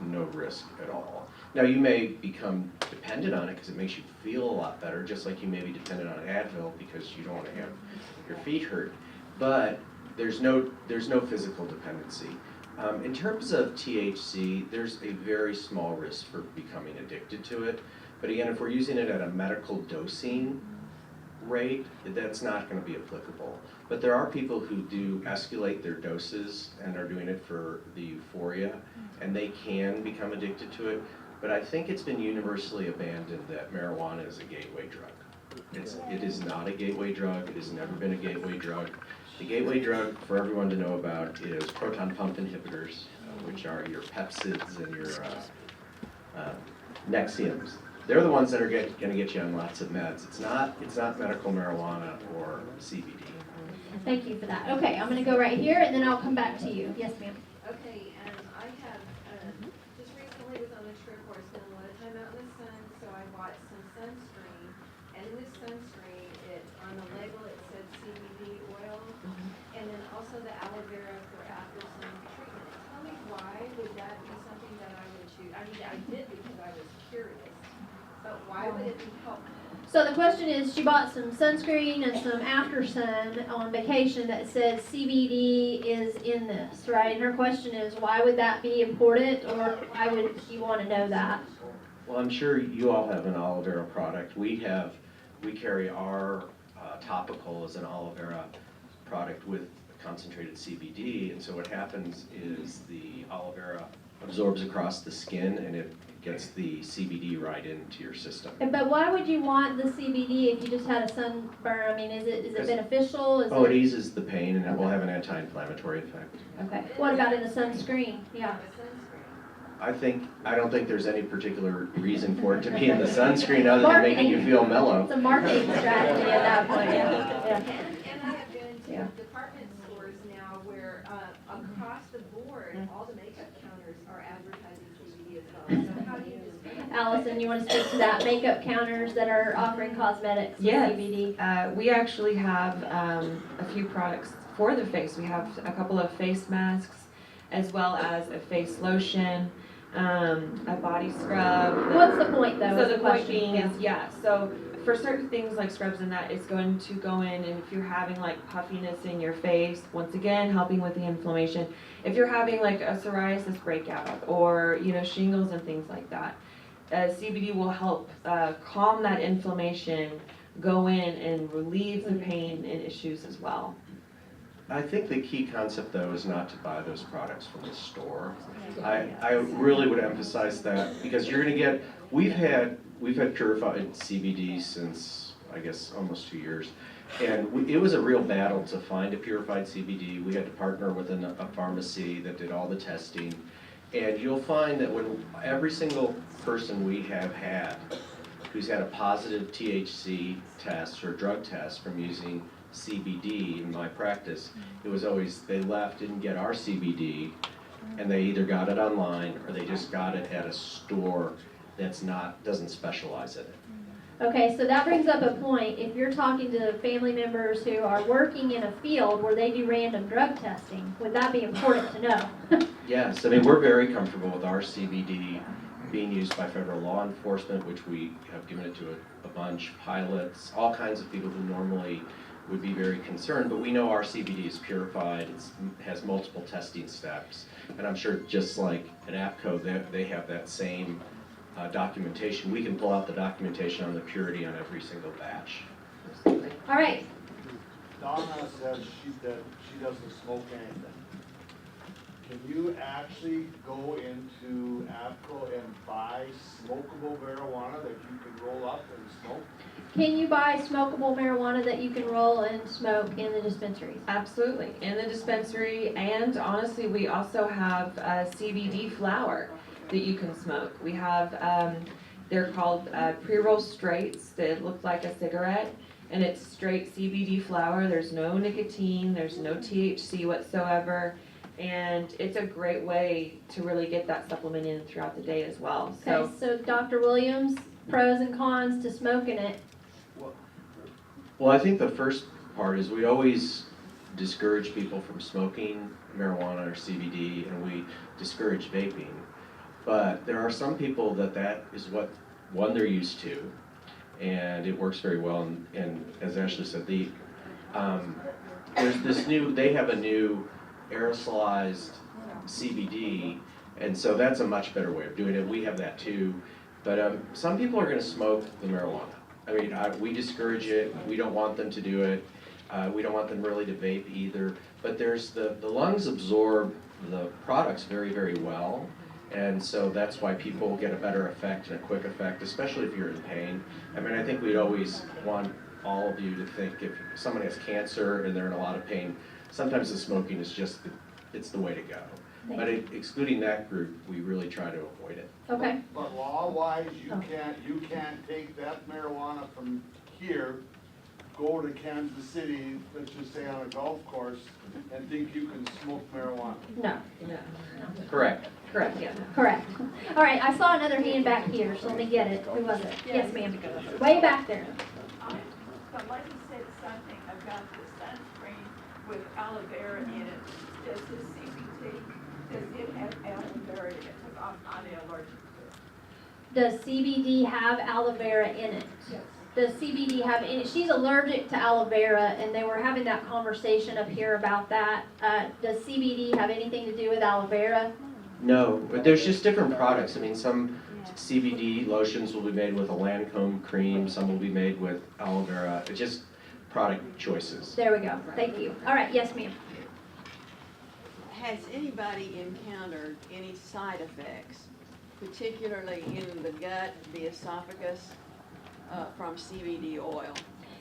no risk at all. Now, you may become dependent on it because it makes you feel a lot better, just like you may be dependent on Advil because you don't want to have your feet hurt. But there's no physical dependency. In terms of THC, there's a very small risk for becoming addicted to it. But again, if we're using it at a medical dosing rate, that's not going to be applicable. But there are people who do escalate their doses and are doing it for the euphoria, and they can become addicted to it. But I think it's been universally abandoned that marijuana is a gateway drug. It is not a gateway drug. It has never been a gateway drug. The gateway drug for everyone to know about is proton pump inhibitors, which are your Pepsids and your Nexiums. They're the ones that are going to get you on lots of meds. It's not medical marijuana or CBD. Thank you for that. Okay, I'm going to go right here, and then I'll come back to you. Yes, ma'am. Okay, I have, just recently was on a trip where I spent a lot of time out in the sun, so I bought some sunscreen. And in this sunscreen, on the label it said CBD oil, and then also the aloe vera for after sun treatment. Tell me why would that be something that I would choose? I mean, I did because I was curious, but why would it be helpful? So the question is, she bought some sunscreen and some after sun on vacation that says CBD is in this, right? And her question is, why would that be important, or why would you want to know that? Well, I'm sure you all have an aloe vera product. We carry our topical as an aloe vera product with concentrated CBD, and so what happens is the aloe vera absorbs across the skin and it gets the CBD right into your system. But why would you want the CBD if you just had a sunburn? I mean, is it beneficial? It eases the pain and it will have an anti-inflammatory effect. Okay. What about in the sunscreen? Yeah. I don't think there's any particular reason for it to be in the sunscreen other than making you feel mellow. It's a marketing strategy at that point, yeah. And I have been to department stores now where across the board, all the makeup counters are advertising CBD as well. So how do you just? Allison, you want to speak to that? Makeup counters that are offering cosmetics with Yes. CBD? We actually have a few products for the face. We have a couple of face masks as well as a face lotion, a body scrub. What's the point though? So is the point question. being is, so for certain things like scrubs and that, it's going to go in, and if you're having like puffiness in your face, once again, helping with the inflammation. If you're having like a psoriasis breakout or, shingles and things like that, CBD will help calm that inflammation, go in and relieve the pain and issues as well. I think the key concept, though, is not to buy those products from the store. I really would emphasize that because you're going to get. We've had purified CBD since I guess almost 2 years, and it was a real battle to find a purified CBD. We had to partner with a pharmacy that did all the testing, and you'll find that when every single person we have had who's had a positive THC test or drug test from using CBD in my practice, it was always they left, didn't get our CBD, and they either got it online or they just got it at a store doesn't specialize in it. Okay, so that brings up a point. If you're talking to family members who are working in a field where they do random drug testing, would that be important to know? Yes, I mean, we're very comfortable with our CBD being used by federal law enforcement, which we have given it to a bunch, pilots, all kinds of people who normally would be very concerned, but we know our CBD is purified, it has multiple testing steps, and I'm sure just like at APCO, they have that same documentation. We can pull out the documentation on the purity on every single batch. All right. Donna says she doesn't smoke anything. Can you actually go into APCO and buy smokable marijuana that you can roll up and smoke? Can you buy smokable marijuana that you can roll and smoke in the dispensaries? Absolutely, in the dispensary, and honestly, we also have CBD flower that you can smoke. We have, they're called pre-roll straights that look like a cigarette, and it's straight CBD flower. There's no nicotine, there's no THC whatsoever, and it's a great way to really get that supplement in throughout the day as well. Okay, so Dr. Williams, pros and cons to smoking it. Well, I think the first part is we always discourage people from smoking marijuana or CBD, and we discourage vaping. But there are some people that is what, one, they're used to, and it works very well. And as Ashley said, there's this they have a new aerosolized CBD, and so that's a much better way of doing it. We have that too. But some people are going to smoke the marijuana. I mean, we discourage it. We don't want them to do it. We don't want them really to vape either. But there's the lungs absorb the products very, very well. And so that's why people get a better effect and a quick effect, especially if you're in pain. I mean, I think we'd always want all of you to think if someone has cancer and they're in a lot of pain, sometimes the smoking is just, it's the way to go. But excluding that group, we really try to avoid it. Okay. But law-wise, you can't take that marijuana from here, go to Kansas City, let's just say on a golf course, and think you can smoke marijuana. No. Correct. Correct, yeah. Correct. All right, I saw another hand back here, so let me get it. Who was it? Yes, ma'am. Way back there. The lady said something about the sunscreen with aloe vera in it. Does the CBD, does it have aloe vera in it? Because I'm not allergic to it. Does CBD have aloe vera in it? Yes. Does CBD have any? She's allergic to aloe vera, and they were having that conversation up here about that. Does CBD have anything to do with aloe vera? No, but there's just different products. I mean, some CBD lotions will be made with a Lancome cream, some will be made with aloe vera. It's just product choices. There we go. Thank you. All right, yes, ma'am. Has anybody encountered any side effects, particularly in the gut, the esophagus, from CBD oil?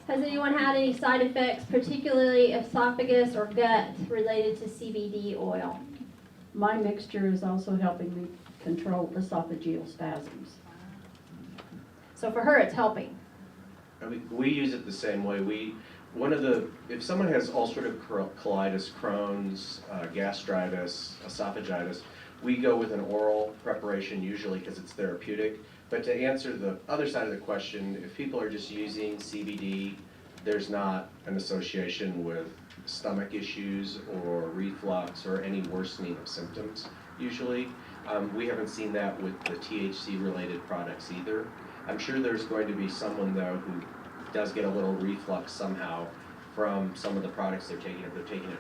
Has anyone had any side effects, particularly esophagus or gut, related to CBD oil? My mixture is also helping me control esophageal spasms. So for her, it's helping. I mean, we use it the same way. If someone has ulcerative colitis, Crohn's, gastritis, esophagitis, we go with an oral preparation usually because it's therapeutic. But to answer the other side of the question, if people are just using CBD, there's not an association with stomach issues or reflux or any worsening of symptoms usually. We haven't seen that with the THC related products either. I'm sure there's going to be someone though who does get a little reflux somehow from some of the products they're taking if they're taking it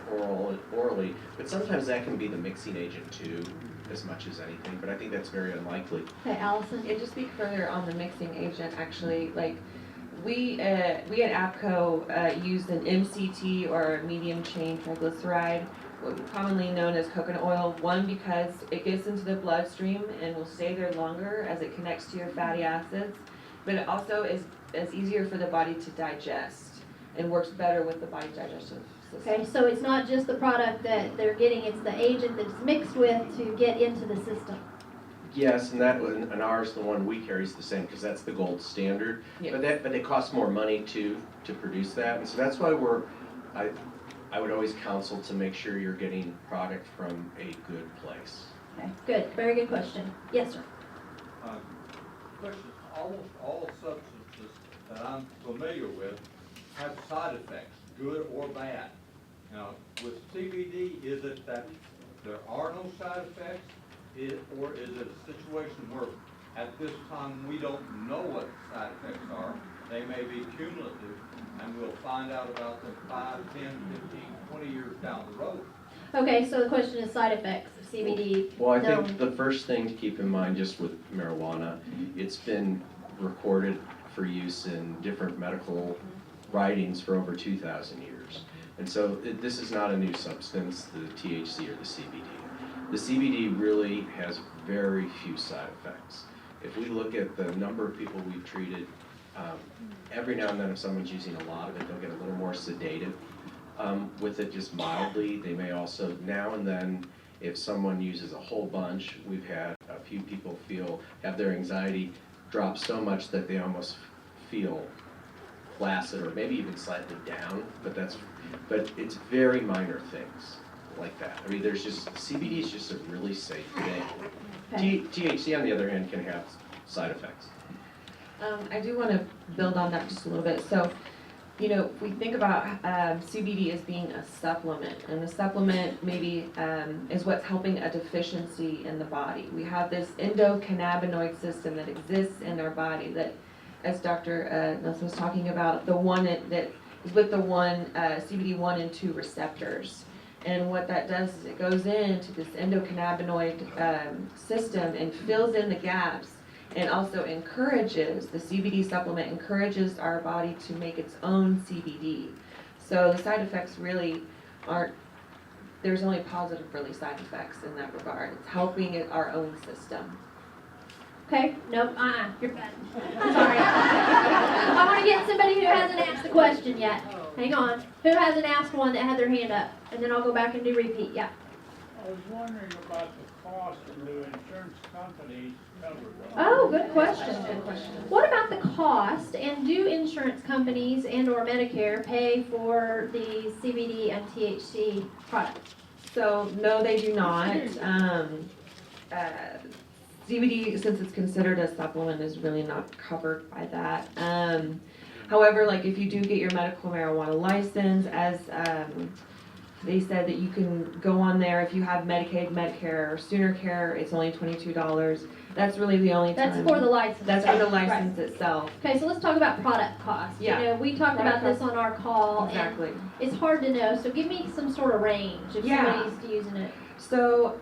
orally, but sometimes that can be the mixing agent too, as much as anything, but I think that's very unlikely. Okay, Allison? Yeah, to speak further on the mixing agent, actually, like, we at APCO used an MCT or medium chain triglyceride, commonly known as coconut oil. One, because it gets into the bloodstream and will stay there longer as it connects to your fatty acids, but it also is easier for the body to digest and works better with the body digestive system. Okay, so it's not just the product that they're getting, it's the agent that's mixed with to get into the system. Yes, and ours, the one we carry is the same because that's the gold standard. Yeah. But it costs more money to produce that, and so that's why I would always counsel to make sure you're getting product from a good place. Okay, good, very good question. Yes, sir. Question, almost all substances that I'm familiar with have side effects, good or bad. Now, with CBD, is it that there are no side effects? Or is it a situation where at this time we don't know what side effects are? They may be cumulative and we'll find out about them 5, 10, 15, 20 years down the road. Okay, so the question is side effects of CBD. Well, I No. think the first thing to keep in mind just with marijuana, it's been recorded for use in different medical writings for over 2,000 years. And so this is not a new substance, the THC or the CBD. The CBD really has very few side effects. If we look at the number of people we've treated, every now and then if someone's using a lot of it, they'll get a little more sedative with it just mildly. They may also, now and then, if someone uses a whole bunch, we've had a few people have their anxiety drop so much that they almost feel placid or maybe even slightly down, but it's very minor things like that. I mean, there's just, CBD is just a really safe thing. Okay. THC, on the other hand, can have side effects. I do want to build on that just a little bit. So, you know, we think about CBD as being a supplement, and the supplement maybe is what's helping a deficiency in the body. We have this endocannabinoid system that exists in our body that, as Dr. Nelson was talking about, the one that is with the CBD 1 and 2 receptors. And what that does is it goes into this endocannabinoid system and fills in the gaps, and also encourages, the CBD supplement encourages our body to make its own CBD. So the side effects really aren't, there's only positive really side effects in that regard. It's helping our own system. Okay, nope, you're bad. Sorry. I want to get somebody who hasn't asked the question yet. Hang on. Who hasn't asked one that had their hand up? And then I'll go back and do repeat, yeah. I was wondering about the cost and do insurance companies cover that? Oh, good question. Good question. What about the cost, and do insurance companies and or Medicare pay for the CBD and THC products? So no, they do not. CBD, since it's considered a supplement, is really not covered by that. However, like if you do get your medical marijuana license, as they said that you can go on there if you have Medicaid, Medicare, or Sooner Care, it's only $22. That's really the only time. That's for the license. That's for the Right. license itself. Okay, so let's talk about product cost. Yeah. You know, we talked about this on our call. Exactly. And it's hard to know, so give me some sort of range if somebody's using it. So,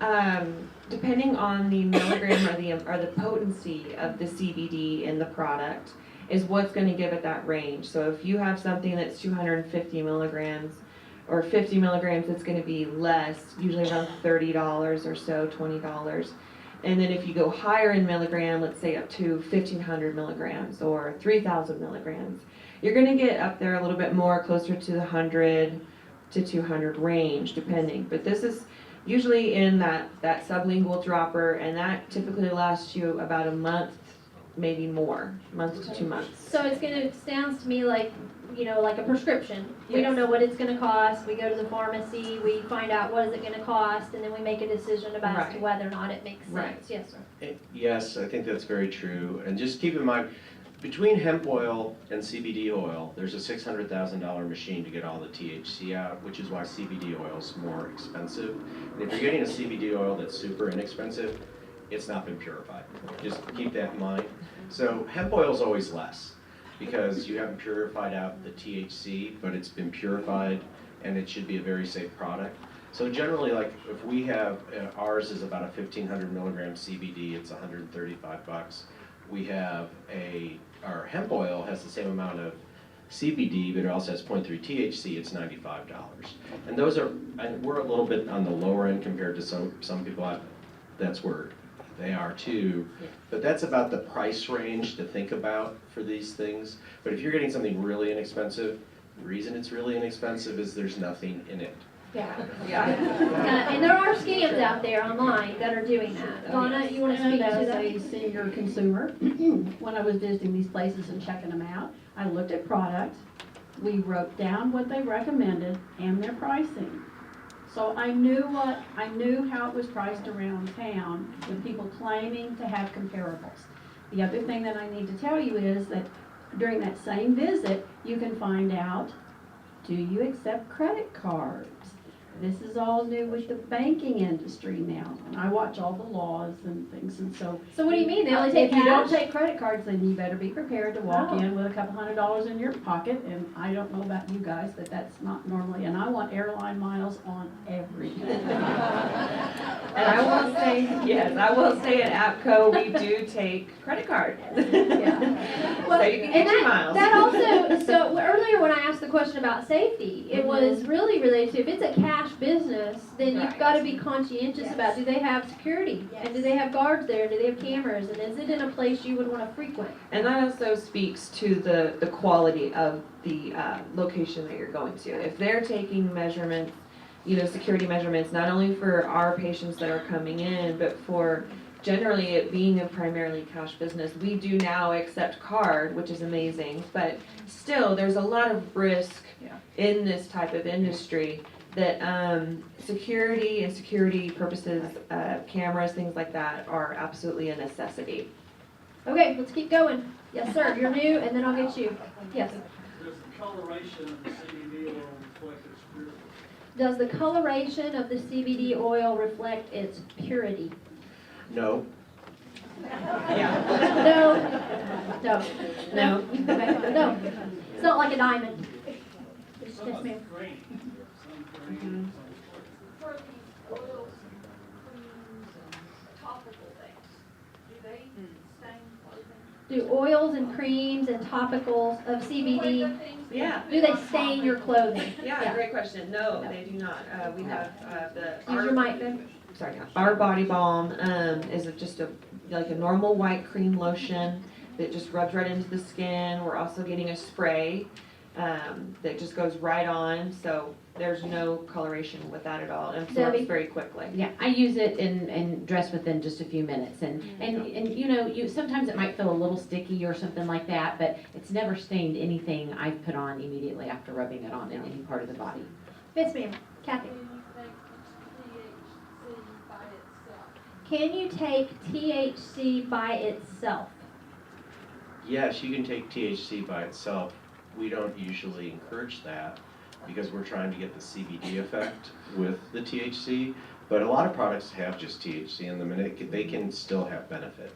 depending on the milligram or the potency of the CBD in the product is what's going to give it that range. So if you have something that's 250 milligrams or 50 milligrams, it's going to be less, usually around $30 or so, $20. And then if you go higher in milligram, let's say up to 1,500 milligrams or 3,000 milligrams, you're going to get up there a little bit more, closer to the 100 to 200 range, depending. But this is usually in that sublingual dropper, and that typically lasts you about a month, maybe more, month to 2 months. So it sounds to me like, you know, like a prescription. We Yes. don't know what it's gonna cost. We go to the pharmacy, we find out what is it gonna cost, and then we make a decision about as to Right. whether or not it makes sense. Right. Yes, sir. Yes, I think that's very true. And just keep in mind, between hemp oil and CBD oil, there's a $600,000 machine to get all the THC out, which is why CBD oil is more expensive. And if you're getting a CBD oil that's super inexpensive, it's not been purified. Just keep that in mind. So hemp oil is always less because you haven't purified out the THC, but it's been purified and it should be a very safe product. So generally, like if we have, ours is about a 1,500 milligram CBD, it's $135. We have our hemp oil has the same amount of CBD, but it also has 0.3 THC, it's $95. And those are, and we're a little bit on the lower end compared to some people, that's where they are too. But that's about the price range to think about for these things. But if you're getting something really inexpensive, the reason it's really inexpensive is there's nothing in it. Yeah. And there are scams out there online that are doing that. Donna, you want to speak to As that? a senior consumer, when I was visiting these places and checking them out, I looked at products, we wrote down what they recommended and their pricing. So I knew how it was priced around town with people claiming to have comparables. The other thing that I need to tell you is that during that same visit, you can find out, do you accept credit cards? This is all new with the banking industry now, and I watch all the laws and things, and so. So what do you mean? They only take If you don't cash? take credit cards, then you better be prepared to walk Oh. in with a couple $100 in your pocket, and I don't know about you guys, but that's not normally, and I want airline miles on everything. And I will say, yes, I will say at APCO, we do take credit card. Well, So you can and get your miles. that also, so earlier when I asked the question about safety, it was really related to, if it's a cash business, then you've Right. got to be conscientious about, do they have security? And do they have guards there? Do they have cameras? And is it in a place you would want to frequent? And that also speaks to the quality of the location that you're going to. If they're taking measurements, you know, security measurements, not only for our patients that are coming in, but for generally it being a primarily cash business, we do now accept card, which is amazing, but still, there's a lot of risk in this type of industry that security and security purposes, cameras, things like that are absolutely a necessity. Okay, let's keep going. Yes, sir, you're new, and then I'll get you. Yes. Does the coloration of the CBD oil reflect its purity? Does the coloration of the CBD oil reflect its purity? No. No. No. No. Okay, no. It's not like a diamond. Yes, ma'am. Mhm. For these oils, creams, and topical things, do they stain clothing? Do oils and creams and topicals of CBD, Yeah. do they stain your clothing? Yeah, great question. No, they do not. We have Use your mic then. Sorry, our body balm is just like a normal white cream lotion that just rubs right into the skin. We're also getting a spray that just goes right on, so there's no coloration with that at all. It absorbs Debbie? very quickly. Yeah, I use it and dress within just a few minutes, and you know, sometimes it might feel a little sticky or something like that, but it's never stained anything I've put on immediately after rubbing it on in any part of the body. Yes, ma'am. Kathy. Can you take THC by itself? Yes, you can take THC by itself. We don't usually encourage that because we're trying to get the CBD effect with the THC. But a lot of products have just THC in them, and they can still have benefit.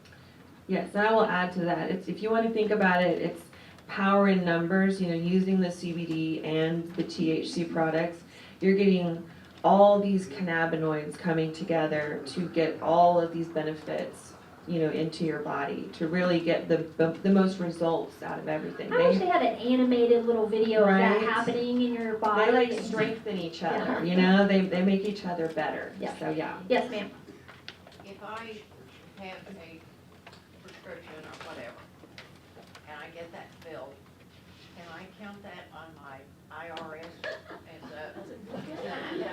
Yes, and I will add to that. If you want to think about it, it's power in numbers. You know, using the CBD and the THC products, you're getting all these cannabinoids coming together to get all of these benefits, you know, into your body to really get the most results out of everything. I wish they had an animated little video of Right. that happening in your body. They like strengthen each other, Yeah. you know, they make each other better. Yeah. So yeah. Yes, ma'am. If I have a prescription or whatever, and I get that filled, can I count that on my IRS as a?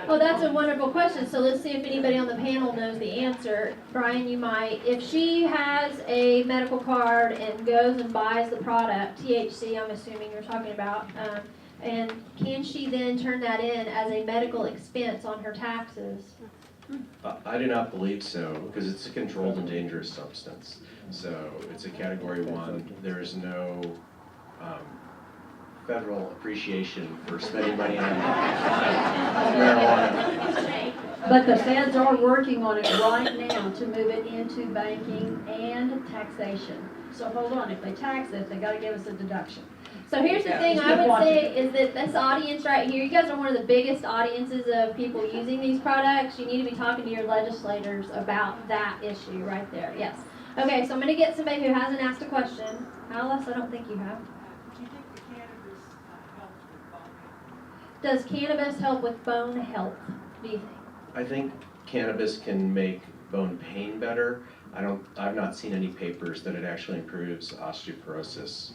Oh, that's a wonderful question. So let's see if anybody on the panel knows the answer. Brian, you might. If she has a medical card and goes and buys the product, THC, I'm assuming you're talking about, and can she then turn that in as a medical expense on her taxes? I do not believe so because it's a controlled and dangerous substance. So it's a Category 1. There is no federal appreciation for spending money on marijuana. But the feds are working on it right now to move it into banking and taxation. So hold on, if they tax it, they gotta give us a deduction. So here's the thing I would say is that this audience right here, you guys are one of the biggest audiences of people using these products. You need to be talking to your legislators about that issue right there. Yes. Okay, so I'm going to get somebody who hasn't asked a question. Alice, I don't think you have. Do you think the cannabis helps with bone health? Does cannabis help with bone health, do you think? I think cannabis can make bone pain better. I've not seen any papers that it actually improves osteoporosis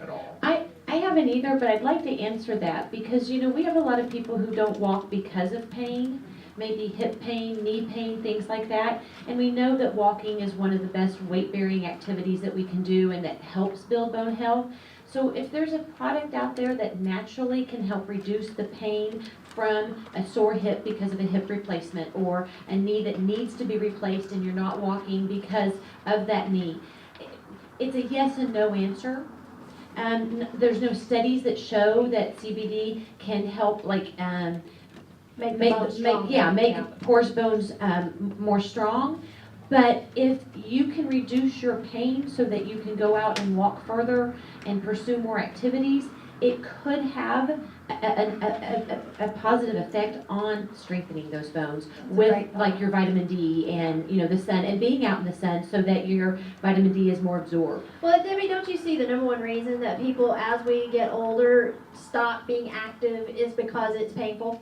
at all. I haven't either, but I'd like to answer that because, you know, we have a lot of people who don't walk because of pain, maybe hip pain, knee pain, things like that. And we know that walking is one of the best weight-bearing activities that we can do and that helps build bone health. So if there's a product out there that naturally can help reduce the pain from a sore hip because of a hip replacement or a knee that needs to be replaced and you're not walking because of that knee, it's a yes and no answer. There's no studies that show that CBD can help make porous bones more strong. But if you can reduce your pain so that you can go out and walk further and pursue more activities, it could have a positive effect on strengthening those bones with like your vitamin D and, you know, the sun and being out in the sun so that your vitamin D is more absorbed. Well, Debbie, don't you see the number one reason that people, as we get older, stop being active is because it's painful?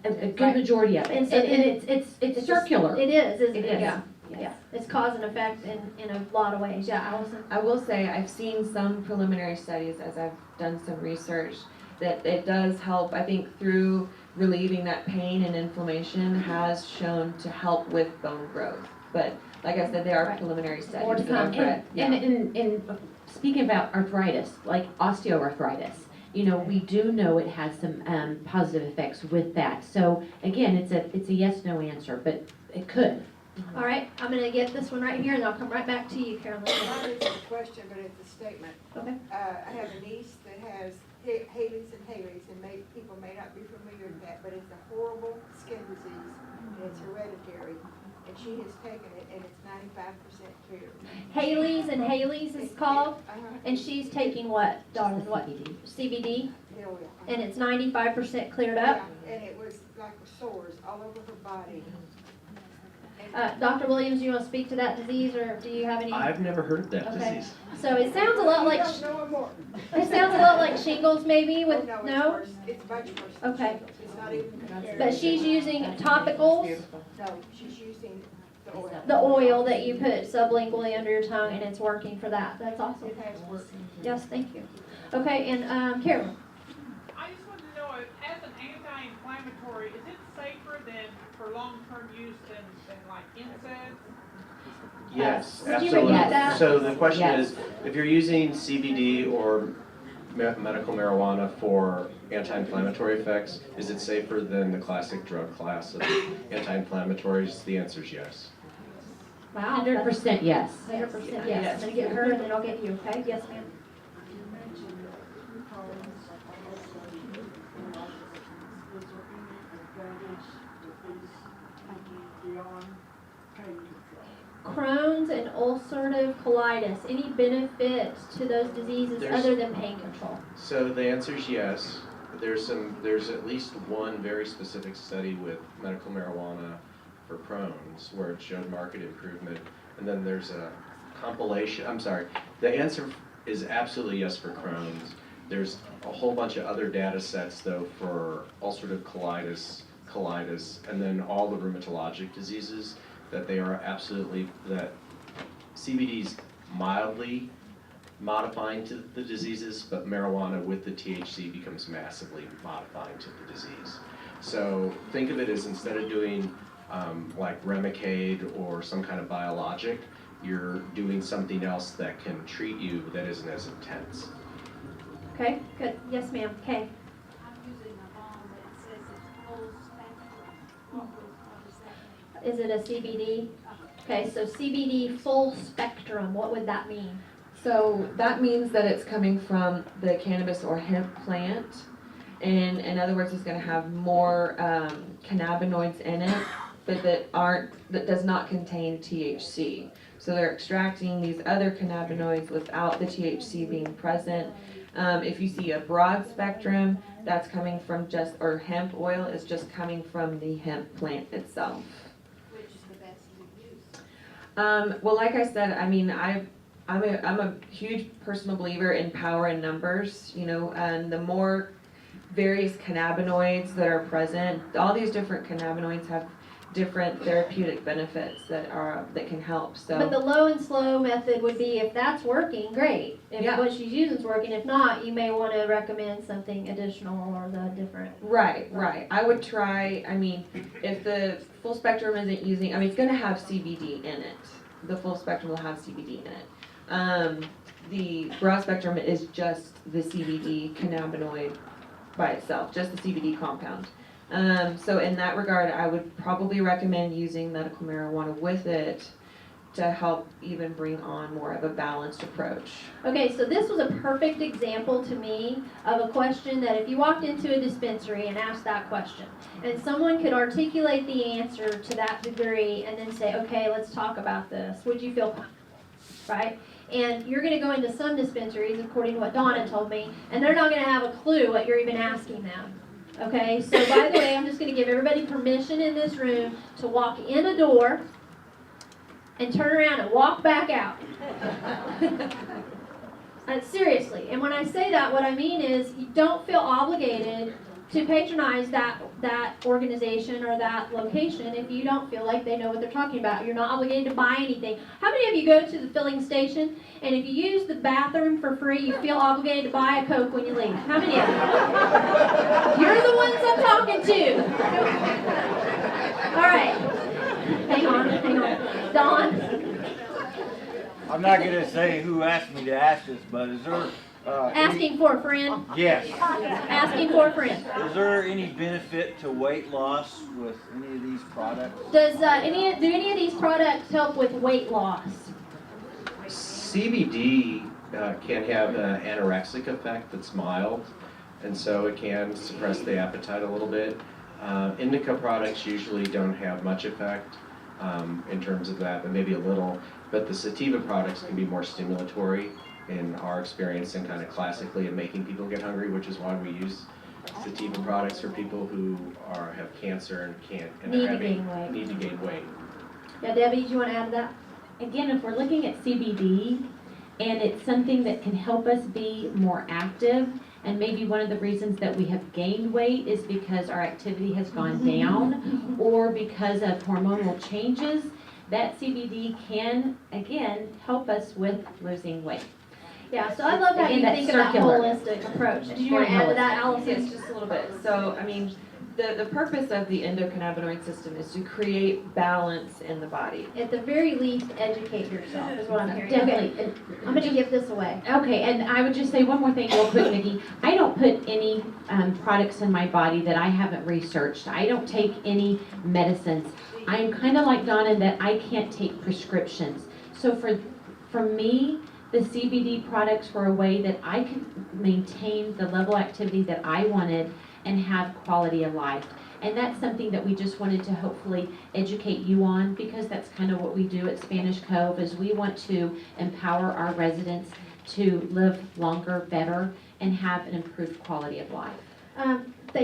A good majority of it. And so it's circular. It is, isn't it? It is. Yeah. Yeah, it's cause and effect in a lot of ways. Yeah, Allison? I will say I've seen some preliminary studies as I've done some research that it does help, I think, through relieving that pain and inflammation has shown to help with bone growth. But like I said, they are Right. preliminary studies. More to that are come. correct. And speaking about arthritis, like osteoarthritis, you know, we do know it has some positive effects with that. So again, it's a yes/no answer, but it could. All right, I'm gonna get this one right here, and I'll come right back to you, Carolyn. Mine isn't a question, but it's a statement. Okay. I have a niece that has Haley's and Haley's, and people may not be familiar with that, but it's a horrible skin disease, and it's hereditary, and she has taken it, and it's 95% clear. Haley's and Haley's is called, Uh-huh. and she's taking what, darling, what? CBD, Hell yeah. and it's 95% cleared up. Yeah, and it was like sores all over her body. Dr. Williams, you wanna speak to that disease, or do you have any? I've never heard of that Okay. disease. So it sounds a lot like, You don't know more. it sounds a lot like shingles maybe Oh, with, no, it's no? worse. It's much worse than Okay. shingles. It's not even compared. But she's using topicals, No, she's using the oil. the oil that you put sublingually under your tongue, and it's working for that. That's awesome. It has worked. Yes, thank you. Okay, and Carolyn? I just wanted to know, as an anti-inflammatory, is it safer than for long-term use than like NSAIDs? Yes, Would you absolutely. repeat that? So the question Yes. is, if you're using CBD or medical marijuana for anti-inflammatory effects, is it safer than the classic drug class of anti-inflammatories? The answer is yes. Wow. 100% yes. 100% yes. I'm gonna get her, and then I'll get you, okay? Yes, ma'am. Crohn's and ulcerative colitis, any benefit to those diseases There's- other than pain control? So the answer is yes. There's at least one very specific study with medical marijuana for Crohn's where it showed marked improvement. And then there's a compilation, I'm sorry, the answer is absolutely yes for Crohn's. There's a whole bunch of other data sets though for ulcerative colitis, and then all the rheumatologic diseases that they are absolutely, that CBD's mildly modifying to the diseases, but marijuana with the THC becomes massively modifying to the disease. So think of it as instead of doing like Remicade or some kind of biologic, you're doing something else that can treat you that isn't as intense. Okay, good. Yes, ma'am. Okay. I'm using a balm that says it's full spectrum. What does that mean? Is it a CBD? Okay, so CBD full spectrum, what would that mean? So that means that it's coming from the cannabis or hemp plant. And in other words, it's gonna have more cannabinoids in it, but that does not contain THC. So they're extracting these other cannabinoids without the THC being present. If you see a broad spectrum, that's coming from or hemp oil is just coming from the hemp plant itself. Which is the best to use? Well, like I said, I mean, I'm a huge personal believer in power in numbers, you know, and the more various cannabinoids that are present, all these different cannabinoids have different therapeutic benefits that can help. So But the low and slow method would be if that's working, great. If Yeah. what she's using is working, if not, you may want to recommend something additional or the different. Right. I would try, I mean, if the full spectrum isn't using, I mean, it's gonna have CBD in it. The full spectrum will have CBD in it. The broad spectrum is just the CBD cannabinoid by itself, just the CBD compound. So in that regard, I would probably recommend using medical marijuana with it to help even bring on more of a balanced approach. Okay, so this was a perfect example to me of a question that if you walked into a dispensary and asked that question, and someone could articulate the answer to that degree and then say, okay, let's talk about this, would you feel comfortable, right? And you're gonna go into some dispensaries, according to what Donna told me, and they're not gonna have a clue what you're even asking them. Okay, so by the way, I'm just gonna give everybody permission in this room to walk in a door and turn around and walk back out. Seriously, and when I say that, what I mean is you don't feel obligated to patronize that organization or that location if you don't feel like they know what they're talking about. You're not obligated to buy anything. How many of you go to the filling station and if you use the bathroom for free, you feel obligated to buy a Coke when you leave? How many of you? You're the ones I'm talking to. All right. Hang on. Don? I'm not gonna say who asked me to ask this, but is there, Asking for a friend? yes. Asking for a friend. Is there any benefit to weight loss with any of these products? Does do any of these products help with weight loss? CBD can have an anorexic effect that's mild, and so it can suppress the appetite a little bit. Indica products usually don't have much effect in terms of that, but maybe a little. But the sativa products can be more stimulatory in our experience and kind of classically in making people get hungry, which is why we use sativa products for people who have cancer and Need to gain weight. need to gain weight. Yeah, Debbie, do you want to add to that? Again, if we're looking at CBD and it's something that can help us be more active, and maybe one of the reasons that we have gained weight is because our activity has gone down or because of hormonal changes, that CBD can, again, help us with losing weight. Yeah, so I love how you Again, think that's of that circular. holistic approach. Did you Very want to add to that, holistic. Allison? Yes, just a little bit. So, I mean, the purpose of the endocannabinoid system is to create balance in the body. At the very least, educate yourself is what I'm hearing. Definitely. Okay, I'm gonna give this away. Okay, and I would just say one more thing real quick, Nikki. I don't put any products in my body that I haven't researched. I don't take any medicines. I'm kind of like Donna in that I can't take prescriptions. So for me, the CBD products were a way that I could maintain the level of activity that I wanted and have quality of life. And that's something that we just wanted to hopefully educate you on, because that's kind of what we do at Spanish Cove, is we want to empower our residents to live longer, better, and have an improved quality of life.